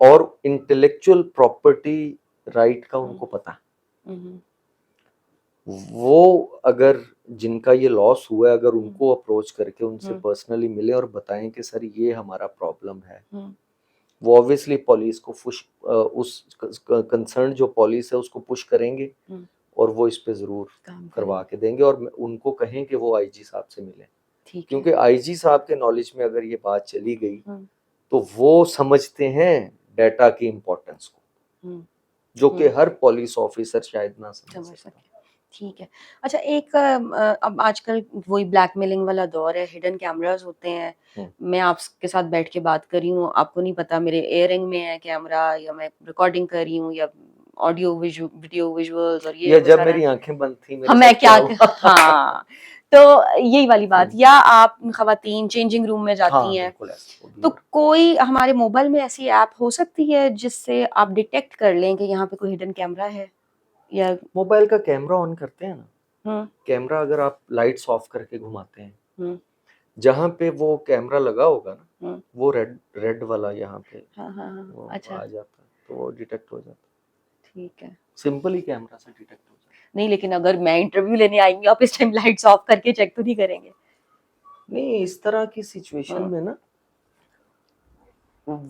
[SPEAKER 3] اور انٹلیکچوئل پراپرٹی رائٹ کا ان کو پتہ. وہ اگر جن کا یہ لاس ہوا ہے, اگر ان کو اپروچ کر کے ان سے پرسنلی ملے اور بتائیں کہ سر یہ ہمارا پرابلم ہے, وہ obviously پولیس کو اس کنسرن جو پولیس ہے اس کو پش کریں گے اور وہ اس پہ ضرور کروا کے دیں گے, اور ان کو کہیں کہ وہ آئی جی صاحب سے ملیں, کیونکہ آئی جی صاحب کے نالج میں اگر یہ بات چلی گئی تو وہ سمجھتے ہیں ڈیٹا کی امپورٹنس کو, جو کہ ہر پولیس آفیسر شاید نہ سمجھ سکتا.
[SPEAKER 2] ٹھیک ہے. اچھا ایک اب آج کل وہی بلیک میلنگ والا دور ہے, ہڈن کیمراز ہوتے ہیں, میں آپ کے ساتھ بیٹھ کے بات کر رہی ہوں, آپ کو نہیں پتا میرے ایئرنگ میں ہے کیمرہ, یا میں ریکارڈنگ کر رہی ہوں, یا آڈیو ویڈیو ویژولز, اور یہ
[SPEAKER 3] جب میری آنکھیں بند تھیں
[SPEAKER 2] میں کیا, ہاں تو یہی والی بات. یا آپ خواتین چینجنگ روم میں جاتی ہیں تو کوئی ہمارے موبائل میں ایسی ایپ ہو سکتی ہے جس سے آپ ڈیٹیکٹ کر لیں کہ یہاں پہ کوئی ہڈن کیمرہ ہے؟ یا
[SPEAKER 3] موبائل کا کیمرہ آن کرتے ہیں نا, کیمرہ اگر آپ لائٹس آف کر کے گھماتے ہیں, جہاں پہ وہ کیمرہ لگا ہوگا نا وہ ریڈ والا یہاں پہ آ جاتا ہے تو وہ ڈیٹیکٹ ہو جاتا ہے.
[SPEAKER 2] ٹھیک ہے,
[SPEAKER 3] سمپل ہی کیمرہ سے ڈیٹیکٹ ہو جاتا ہے.
[SPEAKER 2] نہیں لیکن اگر میں انٹرویو لینے آئی ہوں, آپ اس ٹائم لائٹس آف کر کے چیک تو نہیں کریں گے؟
[SPEAKER 3] نہیں, اس طرح کی سچویشن میں نا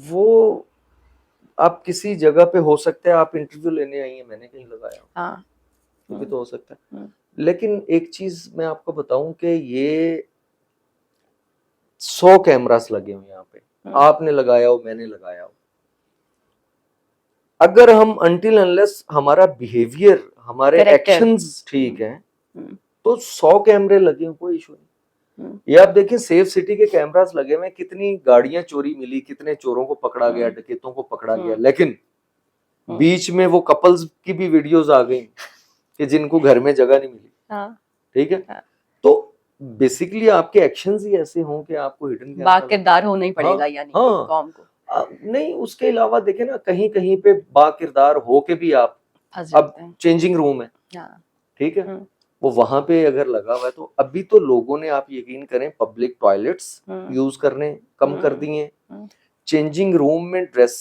[SPEAKER 3] وہ آپ کسی جگہ پہ ہو سکتا ہے آپ انٹرویو لینے آئی ہیں, میں نے کہیں لگایا
[SPEAKER 2] ہاں
[SPEAKER 3] وہ بھی تو ہو سکتا ہے. لیکن ایک چیز میں آپ کو بتاؤں کہ یہ 100 کیمراز لگے ہوئے یہاں پہ, آپ نے لگایا ہو, میں نے لگایا ہو, اگر ہم انٹل انلیس ہمارا بیہیویئر, ہمارے ایکشنز ٹھیک ہیں تو 100 کیمرے لگے ہوئے کوئی ایشو نہیں. یہ آپ دیکھیں سیف سٹی کے کیمراز لگے ہوئے, کتنی گاڑیاں چوری ملی, کتنے چوروں کو پکڑا گیا, ڈکیتوں کو پکڑا گیا, لیکن بیچ میں وہ کپلز کی بھی ویڈیوز آ گئی کہ جن کو گھر میں جگہ نہیں ملی. ٹھیک ہے, تو بیسیکلی آپ کے ایکشنز ہی ایسے ہوں کہ آپ کو ہڈن
[SPEAKER 2] با کردار ہونا ہی پڑے گا یعنی قوم کو.
[SPEAKER 3] نہیں, اس کے علاوہ دیکھیں نا کہیں کہیں پہ با کردار ہو کے بھی آپ اب چینجنگ روم ہے, ٹھیک ہے, وہ وہاں پہ اگر لگا ہوا ہے تو ابھی تو لوگوں نے, آپ یقین کریں, پبلک ٹوائلٹس یوز کرنے کم کر دیے, چینجنگ روم میں ڈریس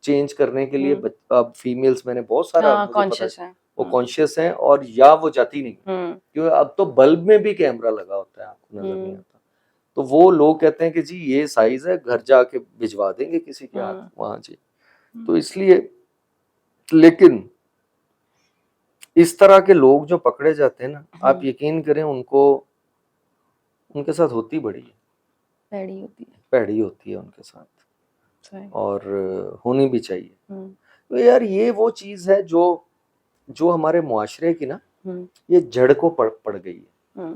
[SPEAKER 3] چینج کرنے کے لیے اب فیمیلز میں نے بہت سارا وہ کانشیس ہیں, اور یا وہ جاتی نہیں, کیونکہ اب تو بلب میں بھی کیمرہ لگا ہوتا ہے, آپ کو نظر نہیں آتا, تو وہ لوگ کہتے ہیں کہ جی یہ سائز ہے, گھر جا کے بھجوا دیں گے کسی کے ہاتھ وہاں جی. تو اس لیے, لیکن اس طرح کے لوگ جو پکڑے جاتے ہیں نا, آپ یقین کریں ان کو, ان کے ساتھ ہوتی بڑی ہے, پیڑی ہوتی ہے ان کے ساتھ, اور ہونی بھی چاہیے. تو یار یہ وہ چیز ہے جو ہمارے معاشرے کی نا یہ جڑ کو پڑ گئی ہے.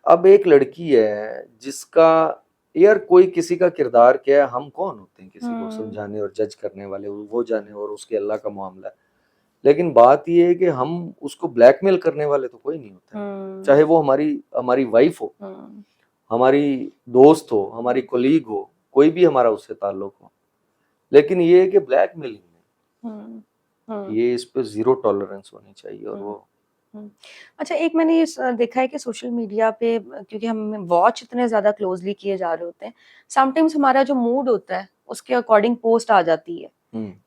[SPEAKER 3] اب ایک لڑکی ہے جس کا, یار کوئی کسی کا کردار کیا ہے, ہم کون ہوتے ہیں کسی کو سمجھانے اور جج کرنے والے, وہ جانے, اور اس کے اللہ کا معاملہ ہے. لیکن بات یہ ہے کہ ہم اس کو بلیک میل کرنے والے تو کوئی نہیں ہوتا, چاہے وہ ہماری وائف ہو, ہماری دوست ہو, ہماری کولیگ ہو, کوئی بھی ہمارا اس سے تعلق ہو. لیکن یہ ہے کہ بلیک میلنگ میں یہ اس پہ 0 ٹالرنس ہونی چاہیے. اور وہ
[SPEAKER 2] اچھا ایک میں نے یہ دیکھا ہے کہ سوشل میڈیا پہ کیونکہ ہم واچ اتنے زیادہ کلوزلی کیے جا رہے ہوتے ہیں, سم ٹائمز ہمارا جو موڈ ہوتا ہے اس کے اکارڈنگ پوسٹ آ جاتی ہے,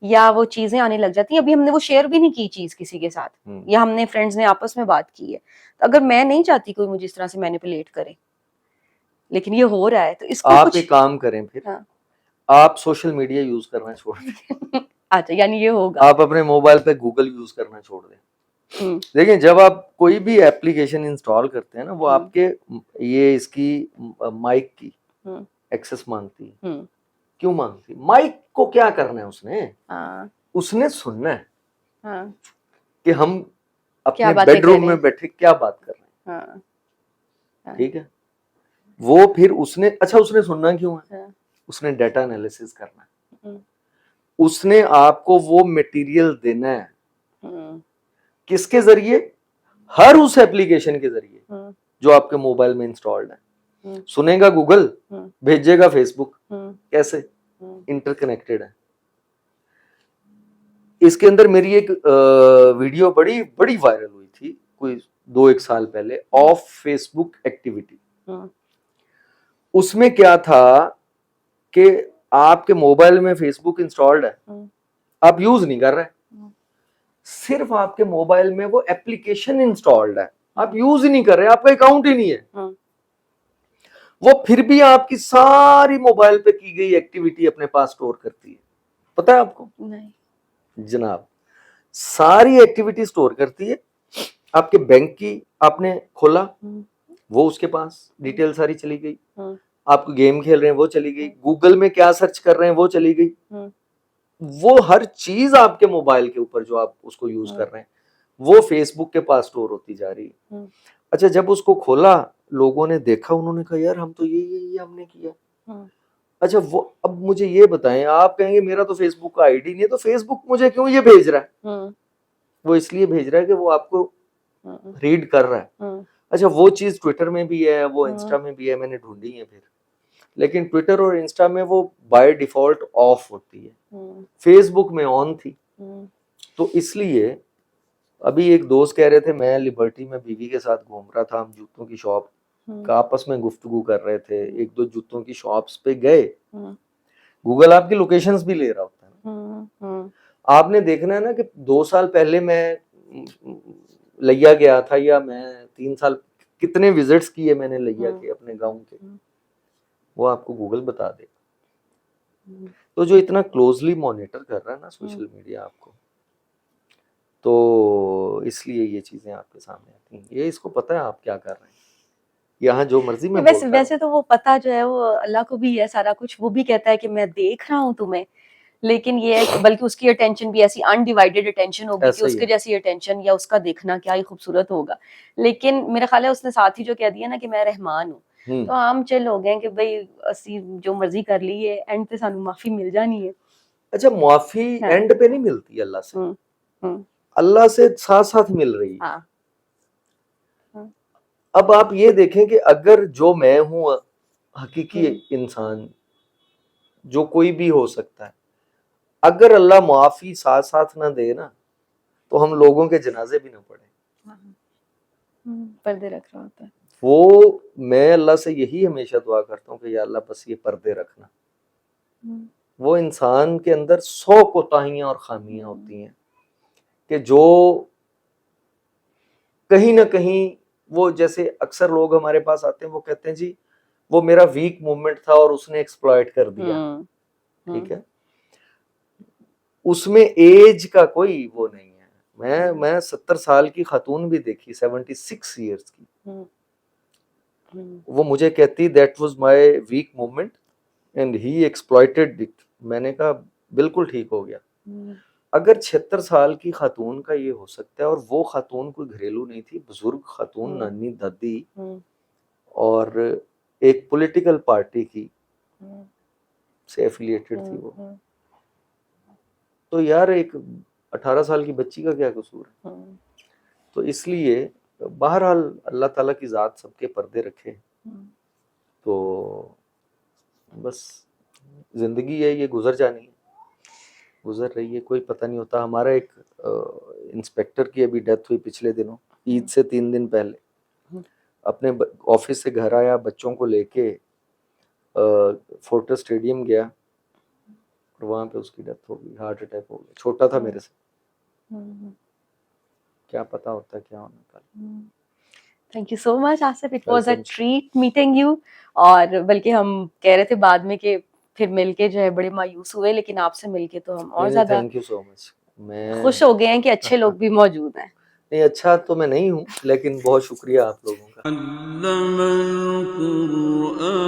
[SPEAKER 2] یا وہ چیزیں آنے لگ جاتی ہیں. ابھی ہم نے وہ شیئر بھی نہیں کی چیز کسی کے ساتھ, یا ہم نے فرینڈز نے آپس میں بات کی ہے, تو اگر میں نہیں چاہتی کوئی مجھے اس طرح سے مینیپولیٹ کرے, لیکن یہ ہو رہا ہے, تو اس کو
[SPEAKER 3] آپ ایک کام کریں, پھر آپ سوشل میڈیا یوز کرنا چھوڑ دیں.
[SPEAKER 2] اچھا یعنی یہ ہوگا,
[SPEAKER 3] آپ اپنے موبائل پہ گوگل یوز کرنا چھوڑ دیں. دیکھیں جب آپ کوئی بھی ایپلیکیشن انسٹال کرتے ہیں نا, وہ آپ کے یہ اس کی مائک کی ایکسس مانگتی ہے. کیوں مانگتی؟ مائک کو کیا کرنا ہے, اس نے سننا ہے کہ ہم اپنے بیڈ روم میں بیٹھے کیا بات کر رہے ہیں. ٹھیک ہے, وہ پھر اس نے, اچھا اس نے سننا کیوں ہے, اس نے ڈیٹا انالیسس کرنا ہے, اس نے آپ کو وہ میٹیریل دینا ہے. کس کے ذریعے؟ ہر اس ایپلیکیشن کے ذریعے جو آپ کے موبائل میں انسٹالڈ ہے. سنے گا گوگل, بھیجے گا فیس بک, کیسے انٹر کنیکٹڈ ہے. اس کے اندر میری ایک ویڈیو بڑی وائرل ہوئی تھی کوئی 2-1 سال پہلے, آف فیس بک ایکٹیویٹی. اس میں کیا تھا کہ آپ کے موبائل میں فیس بک انسٹالڈ ہے, آپ یوز نہیں کر رہے, صرف آپ کے موبائل میں وہ ایپلیکیشن انسٹالڈ ہے, آپ یوز ہی نہیں کر رہے, آپ کا اکاؤنٹ ہی نہیں ہے. وہ پھر بھی آپ کی ساری موبائل پہ کی گئی ایکٹیویٹی اپنے پاس سٹور کرتی ہے. پتہ ہے آپ کو؟
[SPEAKER 2] نہیں.
[SPEAKER 3] جناب ساری ایکٹیویٹی سٹور کرتی ہے. آپ کے بینک کی آپ نے کھولا وہ اس کے پاس ڈیٹیل ساری چلی گئی. آپ کو گیم کھیل رہے ہیں وہ چلی گئی. گوگل میں کیا سرچ کر رہے ہیں وہ چلی گئی. وہ ہر چیز آپ کے موبائل کے اوپر جو آپ اس کو یوز کر رہے ہیں وہ فیس بک کے پاس سٹور ہوتی جا رہی ہے. اچھا جب اس کو کھولا لوگوں نے دیکھا, انہوں نے کہا یار ہم تو یہ ہم نے کیا. اچھا وہ اب مجھے یہ بتائیں, آپ کہیں گے میرا تو فیس بک کا آئی ڈی نہیں ہے, تو فیس بک مجھے کیوں یہ بھیج رہا ہے؟ وہ اس لیے بھیج رہا ہے کہ وہ آپ کو ریڈ کر رہا ہے. اچھا وہ چیز ٹویٹر میں بھی ہے, وہ انسٹا میں بھی ہے, میں نے ڈھونڈی ہے پھر, لیکن ٹویٹر اور انسٹا میں وہ بائی ڈیفالٹ آف ہوتی ہے, فیس بک میں آن تھی. تو اس لیے ابھی ایک دوست کہہ رہے تھے, میں لبرٹی میں بیوی کے ساتھ گھوم رہا تھا, ہم جوتوں کی شاپ کا آپس میں گفتگو کر رہے تھے, ایک دو جوتوں کی شاپس پہ گئے, گوگل آپ کی لوکیشنز بھی لے رہا ہوتا ہے. آپ نے دیکھنا ہے نا کہ 2 سال پہلے میں لیا گیا تھا, یا میں 3 سال کتنے وزٹس کیے میں نے لیا کے اپنے گاؤں کے, وہ آپ کو گوگل بتا دے گا. تو جو اتنا کلوزلی مانیٹر کر رہا ہے نا سوشل میڈیا آپ کو, تو اس لیے یہ چیزیں آپ کے سامنے آتی ہیں. یہ اس کو پتہ ہے آپ کیا کر رہے ہیں, یہاں جو مرضی میں بولتا ہے.
[SPEAKER 2] ویسے تو وہ پتہ جو ہے وہ اللہ کو بھی ہے سارا کچھ, وہ بھی کہتا ہے کہ میں دیکھ رہا ہوں تمہیں, لیکن یہ ہے بلکہ اس کی اٹینشن بھی ایسی انڈیوائیڈڈ اٹینشن ہوگی کہ اس کے جیسی اٹینشن یا اس کا دیکھنا کیا ہی خوبصورت ہوگا. لیکن میرا خیال ہے اس نے ساتھ ہی جو کہہ دیا نا کہ میں رحمان ہوں, تو عام چل ہو گئے کہ بھائی اسی جو مرضی کر لی ہے, اینڈ پہ سانو معافی مل جانی ہے.
[SPEAKER 3] اچھا معافی اینڈ پہ نہیں ملتی اللہ سے, اللہ سے ساتھ ساتھ مل رہی ہے. اب آپ یہ دیکھیں کہ اگر جو میں ہوں حقیقی انسان, جو کوئی بھی ہو سکتا ہے, اگر اللہ معافی ساتھ ساتھ نہ دے نا, تو ہم لوگوں کے جنازے بھی نہ پڑھیں.
[SPEAKER 2] پردے رکھ رہا ہوتا ہے
[SPEAKER 3] وہ, میں اللہ سے یہی ہمیشہ دعا کرتا ہوں کہ یا اللہ بس یہ پردے رکھنا. وہ انسان کے اندر 100 کوتاہیاں اور خامیاں ہوتی ہیں کہ جو کہیں نہ کہیں, وہ جیسے اکثر لوگ ہمارے پاس آتے ہیں وہ کہتے ہیں جی وہ میرا ویک مومنٹ تھا اور اس نے ایکسپلائٹ کر دیا. ٹھیک ہے, اس میں ایج کا کوئی وہ نہیں ہے. میں 70 سال کی خاتون بھی دیکھی, 76 ایئرس کی, وہ مجھے کہتی that was my weak moment and he exploited it. میں نے کہا بالکل ٹھیک ہو گیا. اگر 76 سال کی خاتون کا یہ ہو سکتا ہے, اور وہ خاتون کوئی گھریلو نہیں تھی, بزرگ خاتون, نانی دادی, اور ایک پولیٹیکل پارٹی کی سے ایفیلیٹڈ تھی وہ, تو یار ایک 18 سال کی بچی کا کیا قصور ہے؟ تو اس لیے بہرحال اللہ تعالیٰ کی ذات سب کے پردے رکھے. تو بس زندگی ہے, یہ گزر جانی ہے, گزر رہی ہے, کوئی پتہ نہیں ہوتا. ہمارا ایک انسپیکٹر کی ابھی ڈیتھ ہوئی پچھلے دنوں, عید سے 3 دن پہلے. اپنے آفس سے گھر آیا, بچوں کو لے کے فورٹس اسٹیڈیم گیا, اور وہاں پہ اس کی ڈیتھ ہو گئی, ہارٹ اٹیک ہو گیا. چھوٹا تھا میرے سے, کیا پتا ہوتا ہے کیا ہونا تھا.
[SPEAKER 2] Thank you so much Asif, it was a trait meeting you. اور بلکہ ہم کہہ رہے تھے بعد میں کہ پھر مل کے جو ہے بڑے مایوس ہوئے, لیکن آپ سے مل کے تو ہم اور زیادہ
[SPEAKER 3] تھینک یو سو مچ. میں
[SPEAKER 2] خوش ہو گئے ہیں کہ اچھے لوگ بھی موجود ہیں.
[SPEAKER 3] نہیں اچھا تو میں نہیں ہوں, لیکن بہت شکریہ آپ لوگوں کا.
[SPEAKER 1] علم القرآن